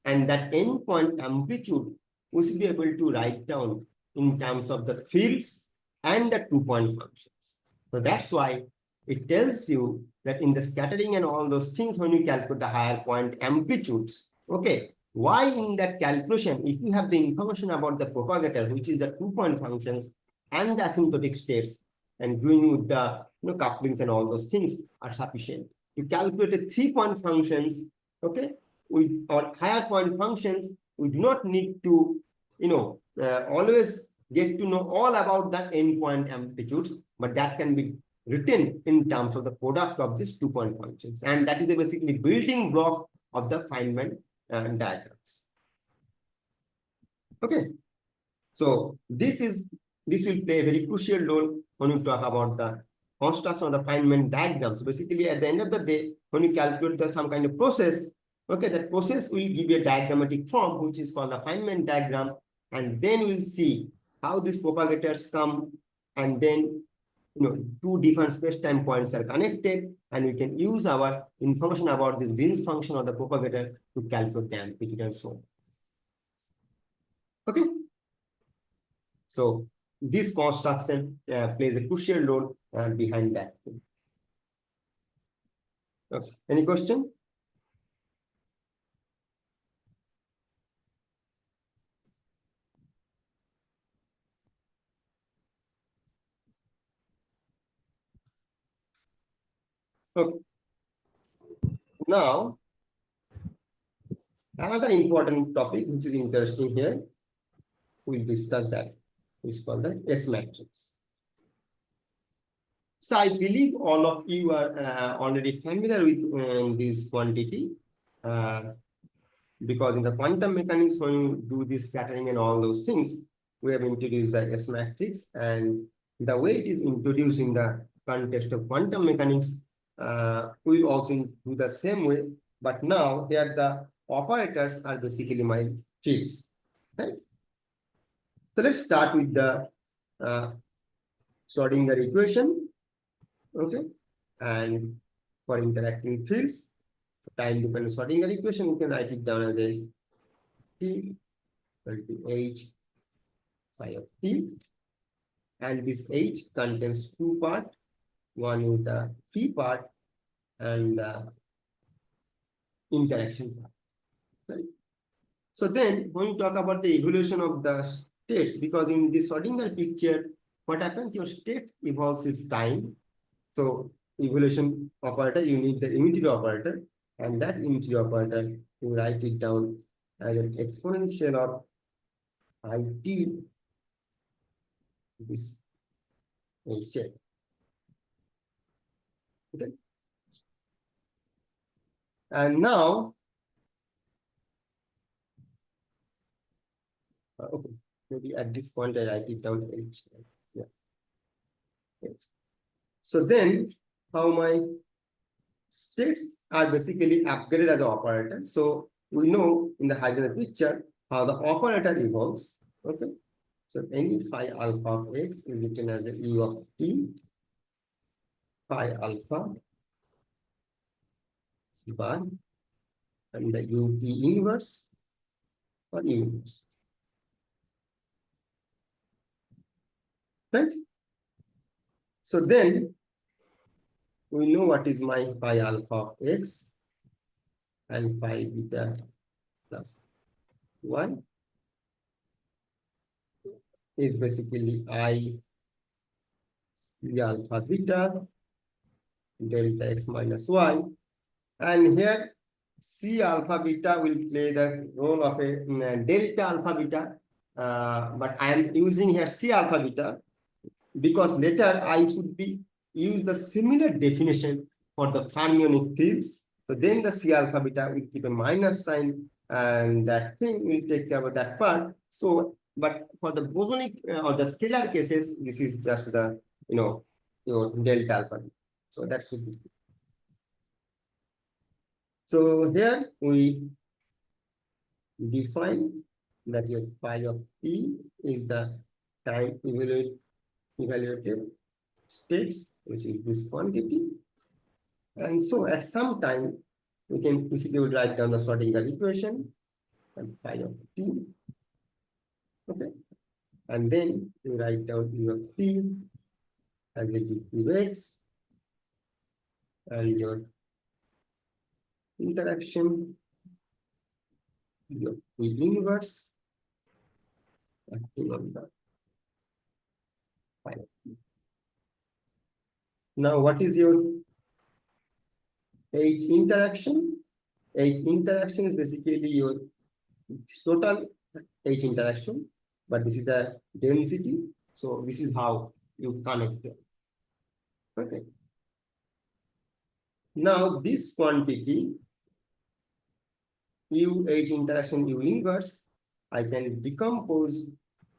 and that endpoint amplitude we should be able to write down in terms of the fields and the 2-point functions. So that's why it tells you that in the scattering and all those things, when you calculate the higher point amplitudes, okay, why in that calculation, if you have the information about the propagator, which is the 2-point functions and the asymptotic states, and doing with the couplings and all those things are sufficient. To calculate the 3-point functions, okay, with or higher point functions, we do not need to, always get to know all about the n-point amplitudes, but that can be written in terms of the product of these 2-point functions, and that is a basically building block of the Feynman diagrams. Okay, so this will play a very crucial role when you talk about the construction of the Feynman diagram. So basically, at the end of the day, when you calculate some kind of process, okay, that process will give you a diagrammatic form, which is called the Feynman diagram, and then we'll see how these propagators come, and then two different space-time points are connected, and we can use our information about this Green's function of the propagator to calculate the amplitude and so on. Okay. So this construction plays a crucial role behind that. Okay. Any question? Okay. Now, another important topic which is interesting here, we'll discuss that, which is called the S matrix. So I believe all of you are already familiar with this quantity, because in the quantum mechanics, when you do this scattering and all those things, we have introduced the S matrix, and the way it is introduced in the context of quantum mechanics, we will also do the same way, but now here the operators are basically my fields, right? So let's start with the Schrodinger equation, okay, and for interacting fields, time-dependent Schrodinger equation, we can write it down as a T equal to H psi of T, and this H contains two parts. One is the phi part and the interaction part. Sorry. So then, when you talk about the evolution of the states, because in this Schrodinger picture, what happens? Your state evolves with time. So evolution operator, you need the imitative operator, and that imitative operator, you write it down as an exponential of IT, this H. Okay. And now, okay, maybe at this point I write it down H. Yeah. Yes. So then, how my states are basically upgraded as an operator. So we know in the Heisenberg picture how the operator evolves. Okay. So any phi alpha of x is written as a u of t, phi alpha c bar, and the ut inverse or u inverse. Right? So then we know what is my phi alpha of x and phi beta plus 1 is basically I c alpha beta delta x minus y, and here c alpha beta will play the role of a delta alpha beta, but I am using here c alpha beta because later I should be use the similar definition for the fermionic fields. So then the c alpha beta will keep a minus sign, and that thing will take care of that part. So, but for the bosonic or the scalar cases, this is just the your delta alpha. So that should be. So here we define that your phi of t is the time evaluated states, which is this quantity. And so at some time, we should be able to write down the Schrodinger equation and phi of t Okay. And then you write down QFT as a QX and your interaction, your inverse acting on the file. Now, what is your H interaction? H interaction is basically your total H interaction, but this is the density. So this is how you connect them. Okay. Now this quantity U H interaction U inverse, I can decompose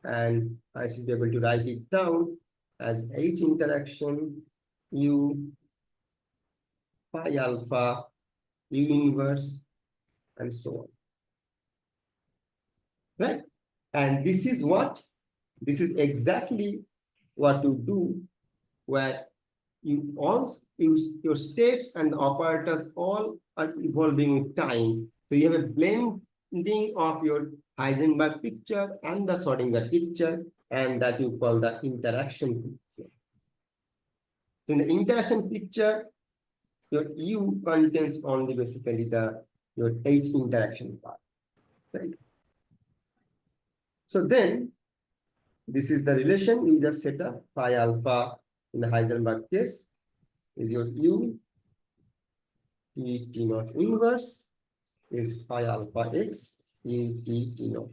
and I should be able to write it down as H interaction U pi alpha U inverse and so on. Right? And this is what? This is exactly what you do where you all use your states and operators all are evolving with time. So you have a blending of your Heisenberg picture and the Schrodinger picture, and that you call the interaction picture. So in the interaction picture, your U contains only basically your H interaction part. Right? So then this is the relation you just set up phi alpha in the Heisenberg case is your U T naught inverse is phi alpha x U T naught.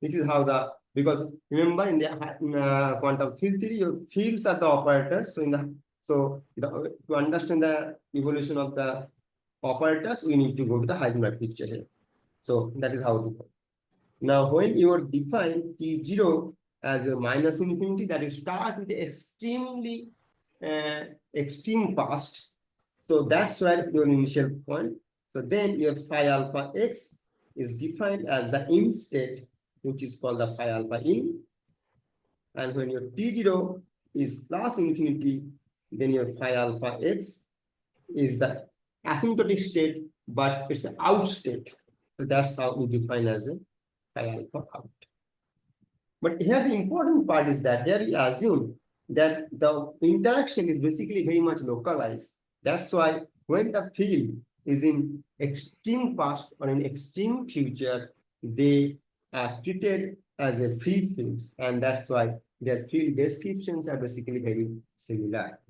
This is how because remember in the quantum field theory, your fields are the operators. So to understand the evolution of the operators, we need to go to the Heisenberg picture here. So that is how to go. Now, when you define T0 as a minus infinity, that you start with the extremely extreme past. So that's where your initial point. So then your phi alpha x is defined as the in state, which is called the phi alpha in. And when your T0 is plus infinity, then your phi alpha x is the asymptotic state, but it's an out state. So that's how we define as a phi alpha out. But here the important part is that here we assume that the interaction is basically very much localized. That's why when the field is in extreme past or in extreme future, they are treated as a free fields, and that's why their field descriptions are basically very similar.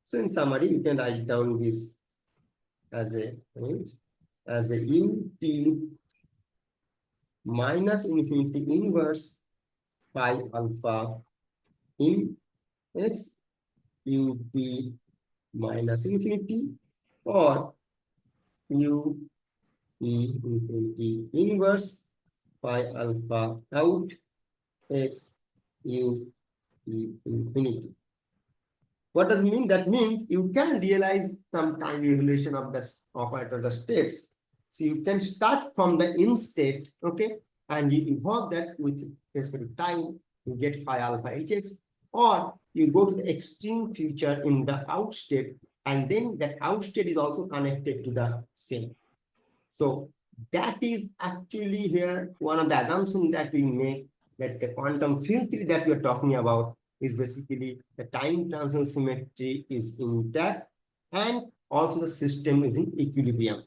So in summary, you can write down this as a UT minus infinity inverse phi alpha in x UT minus infinity or U infinity inverse phi alpha out x U infinity. What does it mean? That means you can realize some time evolution of the operator, the states. So you can start from the in state, okay, and you evolve that with respect to time, you get phi alpha hx, or you go to the extreme future in the out state, and then that out state is also connected to the same. So that is actually here one of the assumptions that we make, that the quantum field theory that we are talking about is basically the time transition symmetry is intact and also the system is in equilibrium.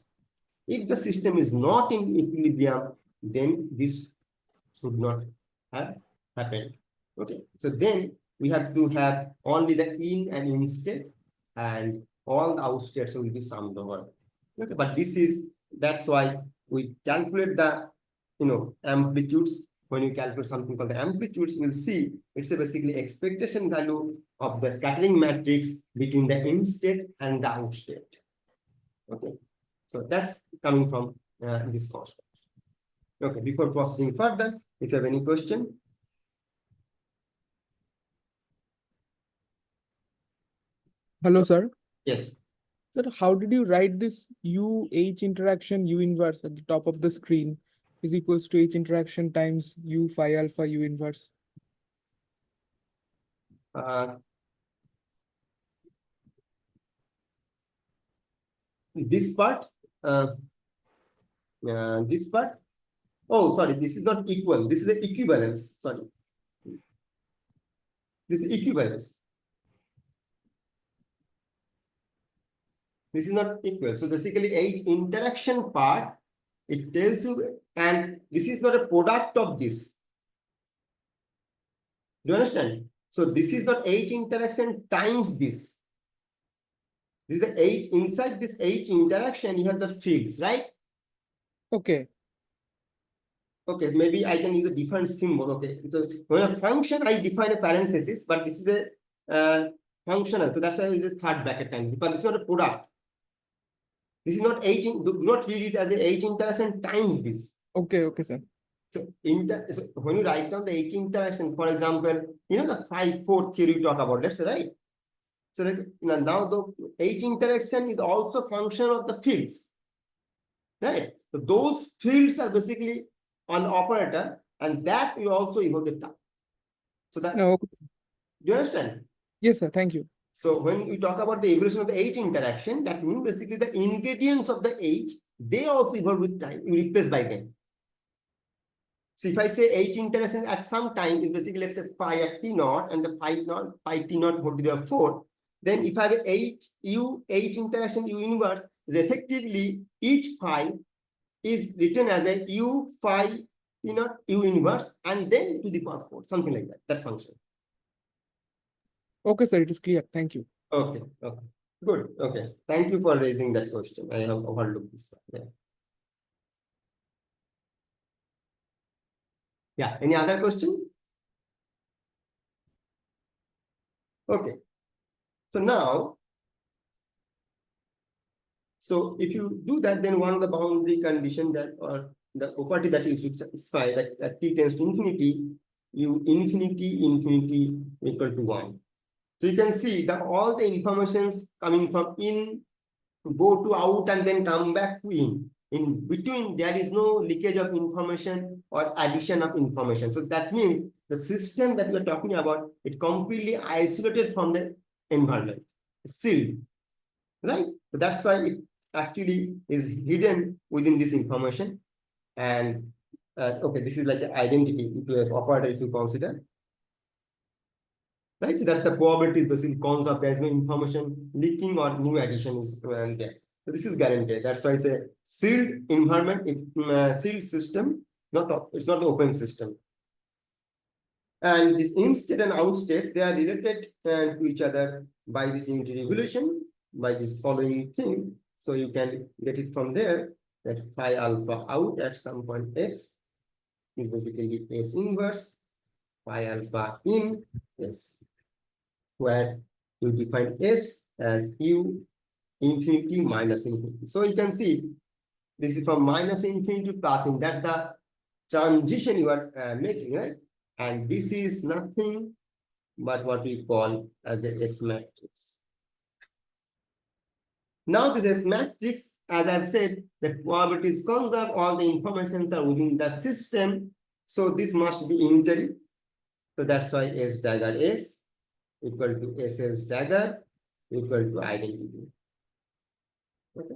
If the system is not in equilibrium, then this should not have happened. Okay, so then we have to have only the in and in state, and all the out states will be summed over. Okay, but that's why we calculate the amplitudes. When you calculate something called the amplitudes, you'll see it's basically expectation value of the scattering matrix between the in state and the out state. Okay, so that's coming from this concept. Okay, before proceeding further, if you have any question. Hello, sir. Yes. Sir, how did you write this UH interaction U inverse at the top of the screen is equals to H interaction times U phi alpha U inverse? This part, Oh, sorry, this is not equal. This is an equivalence. Sorry. This is equivalence. This is not equal. So basically, H interaction part, it tells you, and this is not a product of this. Do you understand? So this is not H interaction times this. This is the H, inside this H interaction, you have the fields, right? Okay. Okay, maybe I can use a different symbol. Okay, so when a function, I define a parenthesis, but this is a functional. So that's why I use a third bracket times, but it's not a product. This is not H, do not read it as a H interaction times this. Okay, okay, sir. So, so when you write down the H interaction, for example, you know the 5-4 theory we talk about, that's right. So like, now the H interaction is also function of the fields, right? So those fields are basically an operator, and that you also evoke the type. So that, No, okay. do you understand? Yes, sir. Thank you. So when we talk about the evolution of the H interaction, that means basically the ingredients of the H, they also evolve with time, you replace by them. So if I say H interaction at some time is basically, let's say phi at T naught and the phi T naught whole to the 4, then if I have H interaction U inverse, is effectively each phi is written as a U phi T naught U inverse and then to the power 4, something like that function. Okay, sir. It is clear. Thank you. Okay, okay, good. Okay, thank you for raising that question. I have overlooked this one. Yeah. Yeah, any other question? Okay. So now, so if you do that, then one of the boundary condition that, or the property that you should satisfy, that at t tends to infinity, you infinity equal to 1. So you can see that all the informations coming from in to go to out and then come back to in. In between, there is no leakage of information or addition of information. So that means the system that we are talking about, it completely isolated from the environment, sealed, right? So that's why it actually is hidden within this information. And okay, this is like an identity operator if you consider. Right, so that's the probability is basically concept. There's no information leaking or new addition is there. So this is guaranteed. That's why it's a sealed environment, sealed system. It's not the open system. And this in state and out states, they are related to each other by this unity regulation, by this following thing. So you can get it from there that phi alpha out at some point x is basically S inverse, phi alpha in S, where you define S as U infinity minus infinity. So you can see this is from minus infinity to plus infinity. That's the transition you are making, right? And this is nothing but what we call as a S matrix. Now this S matrix, as I've said, the probability is conserved, all the informations are within the system. So this must be unitary. So that's why S dagger S equal to SS dagger equal to identity. Okay.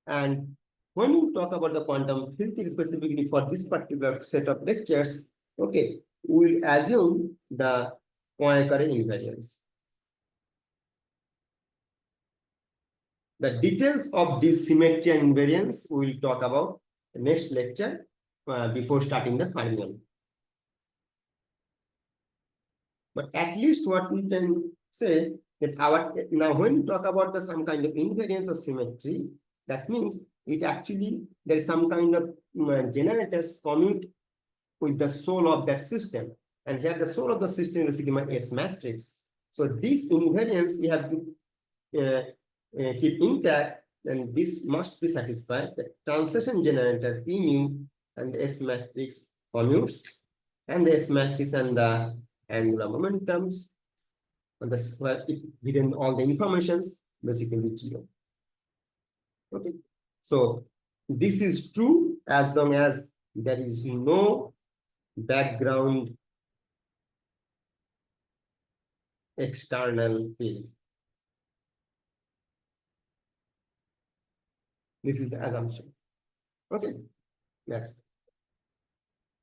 And when you talk about the quantum field theory specifically for this particular set of lectures, okay, we will assume the Poincare invariance. The details of this symmetry and invariance we will talk about the next lecture before starting the final. But at least what we can say that now when we talk about some kind of invariance or symmetry, that means it actually there is some kind of generators commute with the soul of that system, and here the soul of the system is sigma S matrix. So this invariance you have to keep intact, and this must be satisfied. The translation generator P mu and the S matrix commutes, and the S matrix and the angular momentums, and the hidden all the informations basically 0. Okay, so this is true as long as there is no background external field. This is the assumption. Okay, that's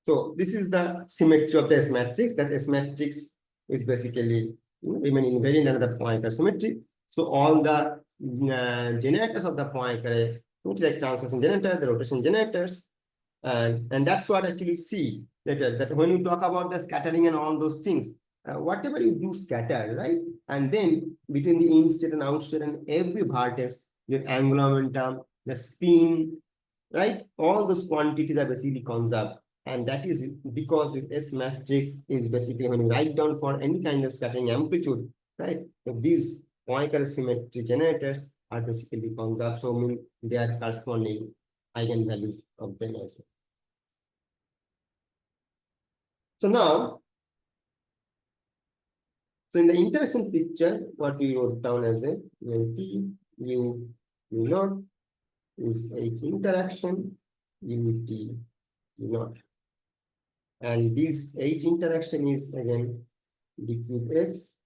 so this is the symmetry of the S matrix. That S matrix is basically remaining invariant under the Poincare symmetry. So all the generators of the Poincare symmetry, like translation generator, the rotation generators, and that's what actually see later, that when you talk about the scattering and all those things, whatever you do scatter, right? And then between the in state and out state and every vertex, your angular momentum, the spin, right? All those quantities are basically conserved. And that is because this S matrix is basically when you write down for any kind of scattering amplitude, right? So these Poincare symmetry generators are basically conserved. So mean they are corresponding eigenvalues of them as well. So now, so in the interesting picture, what we wrote down as a T U naught is H interaction, U T U naught. And this H interaction is again d cube X.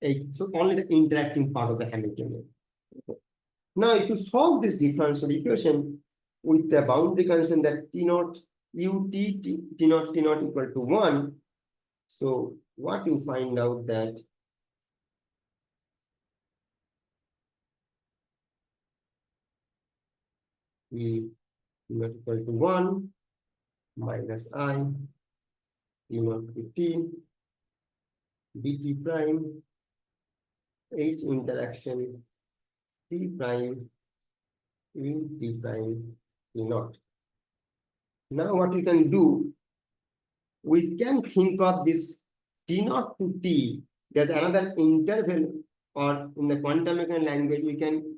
H, so only the interacting part of the Hamiltonian. Now, if you solve this differential equation with the boundary condition that T naught U T naught equal to 1, so what you find out that V not equal to 1 minus I U naught to T dt prime H interaction T prime U T prime T naught. Now what we can do, we can think of this T naught to T, there's another interval, or in the quantum mechanics language, we can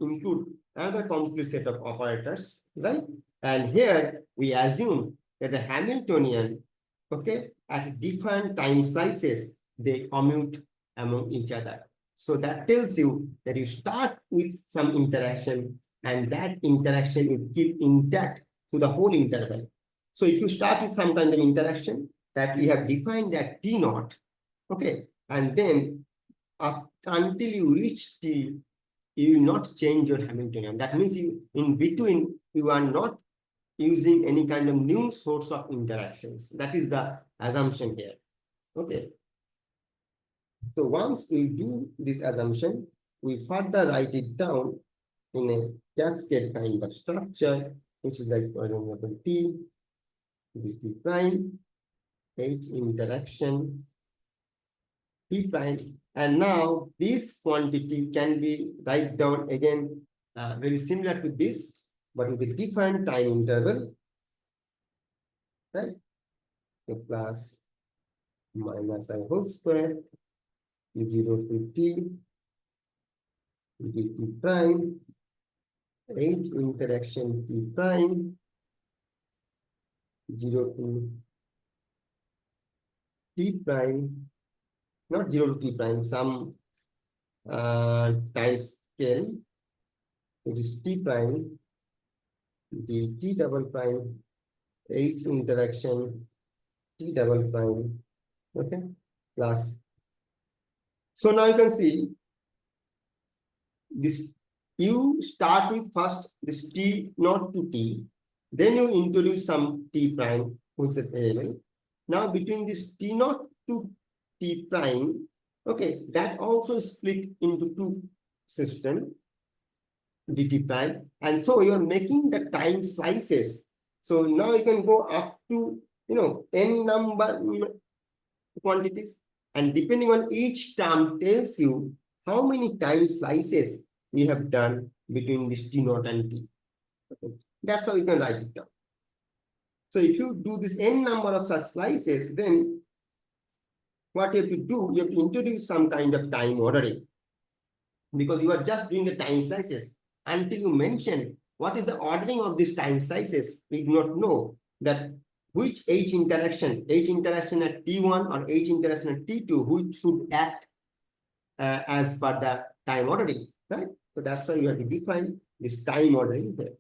include another complete set of operators, right? And here we assume that the Hamiltonian, okay, at different time slices, they commute among each other. So that tells you that you start with some interaction, and that interaction will keep intact to the whole interval. So if you start with some kind of interaction that we have defined at T naught, okay, and then up until you reach T, you will not change your Hamiltonian. That means you in between, you are not using any kind of new source of interactions. That is the assumption here. Okay. So once we do this assumption, we further write it down in a cascade kind of structure, which is like, for example, T, T prime, H interaction, P prime. And now this quantity can be write down again very similar to this, but with a different time interval, right? So plus minus I whole square 0 to T dt prime H interaction T prime 0 to T prime, not 0 to T prime, some time scale, which is T prime dt double prime H interaction T double prime, okay, plus. So now you can see this, you start with first this T naught to T, then you introduce some T prime, which is an element. Now between this T naught to T prime, okay, that also split into two systems, dt prime, and so you are making the time slices. So now you can go up to n number quantities, and depending on each term tells you how many time slices we have done between this T naught and T. Okay. That's how you can write it down. So if you do this n number of such slices, then what you have to do, you have to introduce some kind of time ordering, because you are just doing the time slices. Until you mention what is the ordering of these time slices, we do not know that which H interaction at T1 or H interaction at T2, which should act as per the time ordering, right? So that's why you have to define this time ordering here.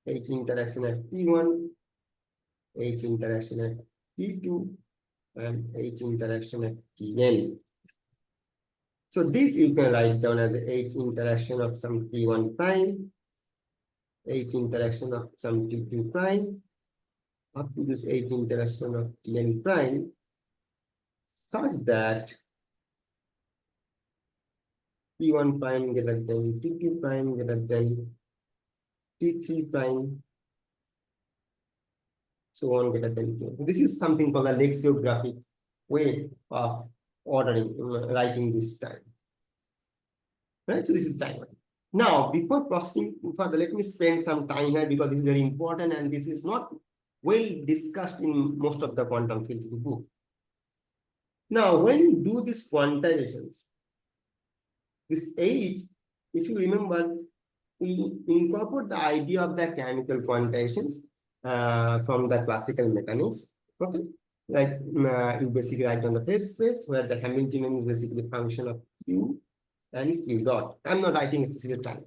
H interaction at T1, H interaction at T2, and H interaction at Tn. So this you can write down as H interaction of some T1 prime, H interaction of some T2 prime, up to this H interaction of Tn prime, such that T1 prime greater than T2 prime greater than T3 prime, so on greater than T. This is something called a lexicographic way of ordering, writing this time. Right, so this is time. Now, before proceeding further, let me spend some time here because this is very important and this is not well discussed in most of the quantum physics book. Now, when you do these quantizations, this H, if you remember, we incorporate the idea of the chemical quantizations from the classical mechanics. Okay, like you basically write on the phase space where the Hamiltonian is basically a function of Q and Q dot. I'm not writing a specific time.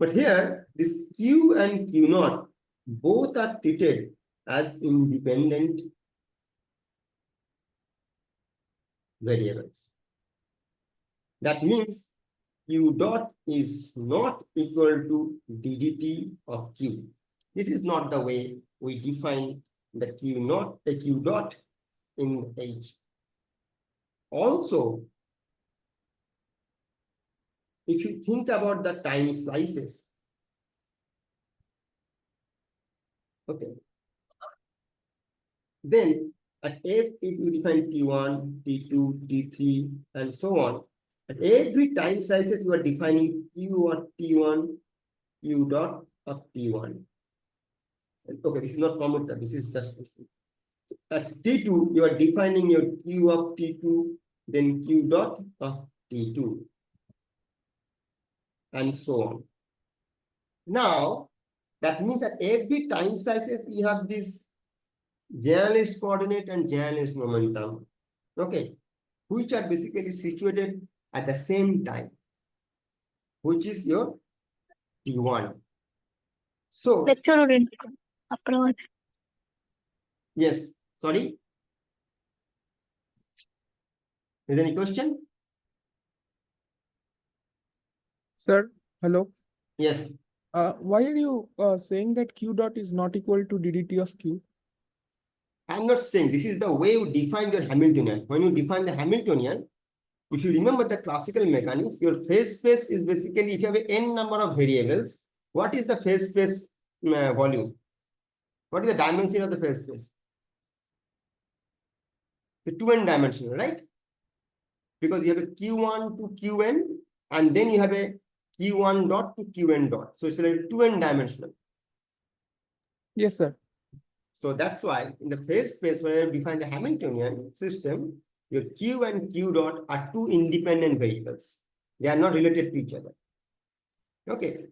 But here, this Q and Q naught both are treated as independent variables. That means Q dot is not equal to ddt of Q. This is not the way we define the Q naught, the Q dot in H. Also, if you think about the time slices, okay, then at F, if you define T1, T2, T3, and so on, at every time slices you are defining Q of T1, Q dot of T1. Okay, this is not commutator, this is just this. At T2, you are defining your Q of T2, then Q dot of T2, and so on. Now, that means at every time slices, you have this journalist coordinate and journalist momentum, okay, which are basically situated at the same time, which is your T1. So, yes, sorry. Is there any question? Sir, hello. Yes. Why are you saying that Q dot is not equal to ddt of Q? I'm not saying this is the way you define your Hamiltonian. When you define the Hamiltonian, if you remember the classical mechanics, your phase space is basically, if you have n number of variables, what is the phase space volume? What is the dimension of the phase space? The 2n dimensional, right? Because you have a Q1 to Qn, and then you have a Q1 dot to Qn dot. So it's like 2n dimensional. Yes, sir. So that's why in the phase space where you define the Hamiltonian system, your Q and Q dot are two independent variables. They are not related to each other. Okay.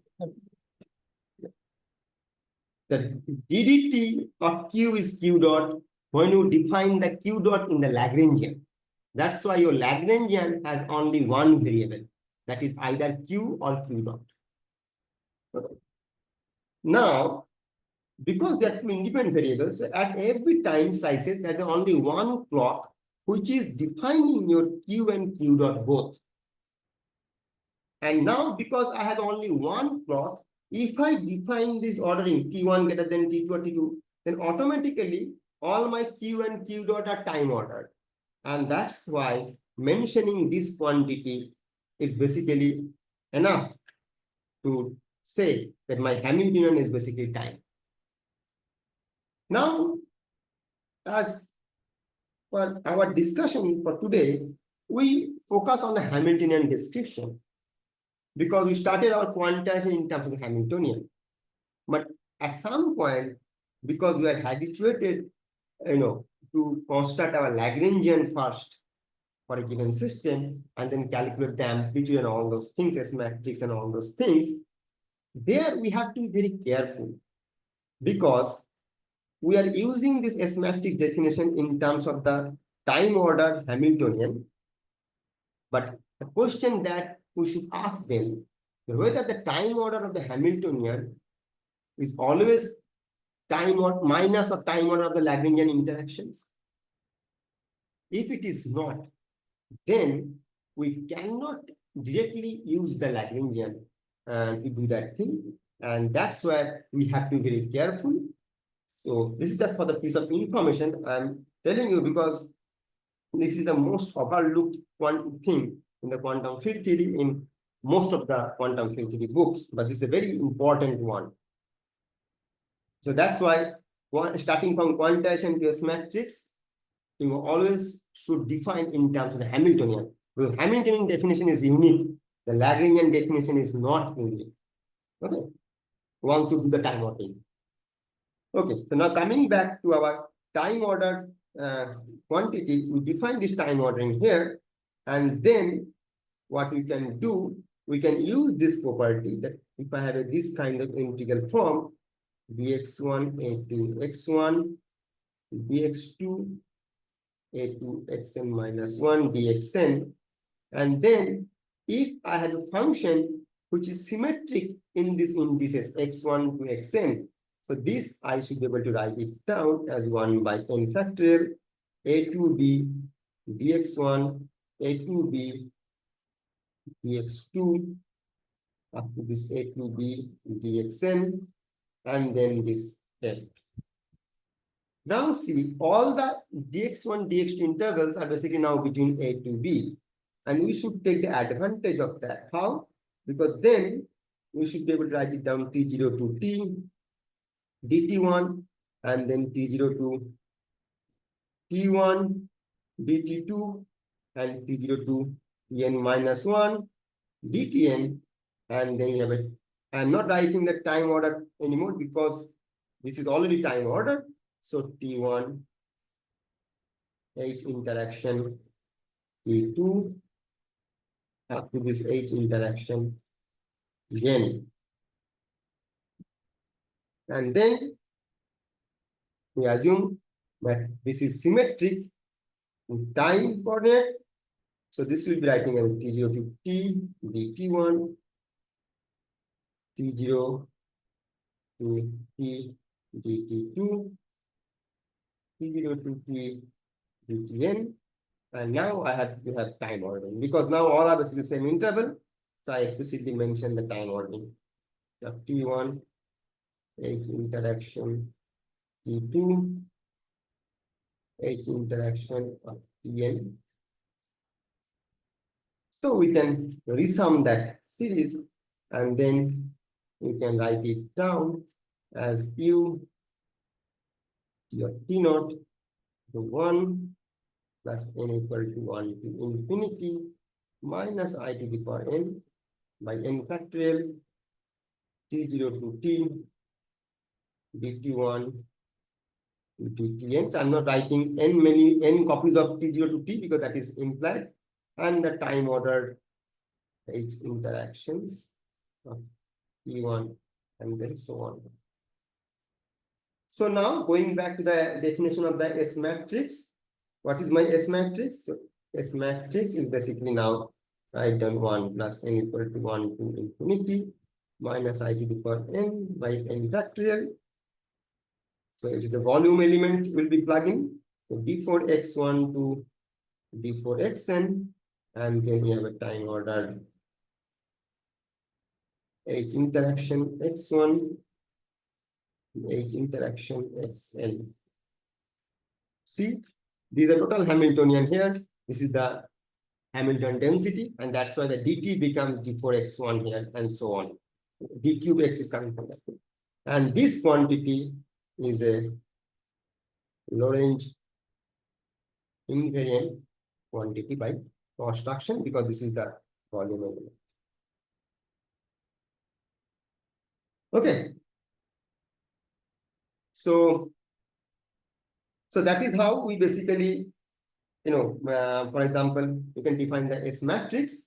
The ddt of Q is Q dot when you define the Q dot in the Lagrangian. That's why your Lagrangian has only one variable, that is either Q or Q dot. Okay. Now, because they are two independent variables, at every time slices, there's only one clock which is defining your Q and Q dot both. And now, because I have only one clock, if I define this ordering T1 greater than T2 or T2, then automatically all my Q and Q dot are time ordered. And that's why mentioning this quantity is basically enough to say that my Hamiltonian is basically time. Now, as for our discussion for today, we focus on the Hamiltonian description because we started our quantization in terms of the Hamiltonian. But at some point, because we are habituated, to construct our Lagrangian first for a given system and then calculate the amplitude and all those things, S matrix and all those things, there we have to be very careful because we are using this S matrix definition in terms of the time order Hamiltonian. But the question that we should ask them whether the time order of the Hamiltonian is always time or minus of time order of the Lagrangian interactions. If it is not, then we cannot directly use the Lagrangian to do that thing. And that's why we have to be very careful. So this is just for the piece of information I'm telling you, because this is the most overlooked one thing in the quantum field theory in most of the quantum field theory books, but this is a very important one. So that's why starting from quantization to S matrix, you always should define in terms of the Hamiltonian. Because Hamiltonian definition is unique. The Lagrangian definition is not unique. Okay. One should do the time ordering. Okay. So now coming back to our time ordered quantity, we define this time ordering here, and then what we can do, we can use this property that if I have this kind of integral form, dx1 a2 x1 dx2 a2 xn minus 1 dxn, and then if I have a function which is symmetric in these indices x1 to xn, so this I should be able to write it down as 1 by n factorial a2b dx1 a2b dx2 up to this a2b dxn, and then this n. Now see, all the dx1, dx2 intervals are basically now between a to b, and we should take the advantage of that. How? Because then we should be able to write it down t0 to t, dt1, and then t0 to t1, dt2, and t0 to tn minus 1, dtn, and then you have it. I'm not writing the time order anymore because this is already time ordered. So T1, H interaction, T2, up to this H interaction again. And then we assume that this is symmetric in time coordinate. So this will be writing as T0 to T, dt1, T0 to T, dt2, T0 to T, dtn, and now I have to have time ordering because now all are basically the same interval. So I explicitly mention the time ordering. So T1, H interaction, T2, H interaction of Tn. So we can resum that series and then we can write it down as U T of T naught to 1 plus n equal to 1 to infinity minus I to the power n by n factorial T0 to T dt1 to dtn. So I'm not writing n copies of T0 to T because that is implied, and the time ordered H interactions of T1 and then so on. So now going back to the definition of the S matrix. What is my S matrix? So S matrix is basically now write down 1 plus n equal to 1 to infinity minus I to the power n by n factorial. So it is the volume element will be plugging. So d4x1 to d4xn, and then we have a time ordered H interaction x1, H interaction xn. See, these are total Hamiltonian here. This is the Hamilton density, and that's why the dt becomes d4x1 here, and so on. d cube x is coming from that. And this quantity is a Lorentz invariant quantity by construction because this is the volume element. Okay. So that is how we basically, for example, you can define the S matrix.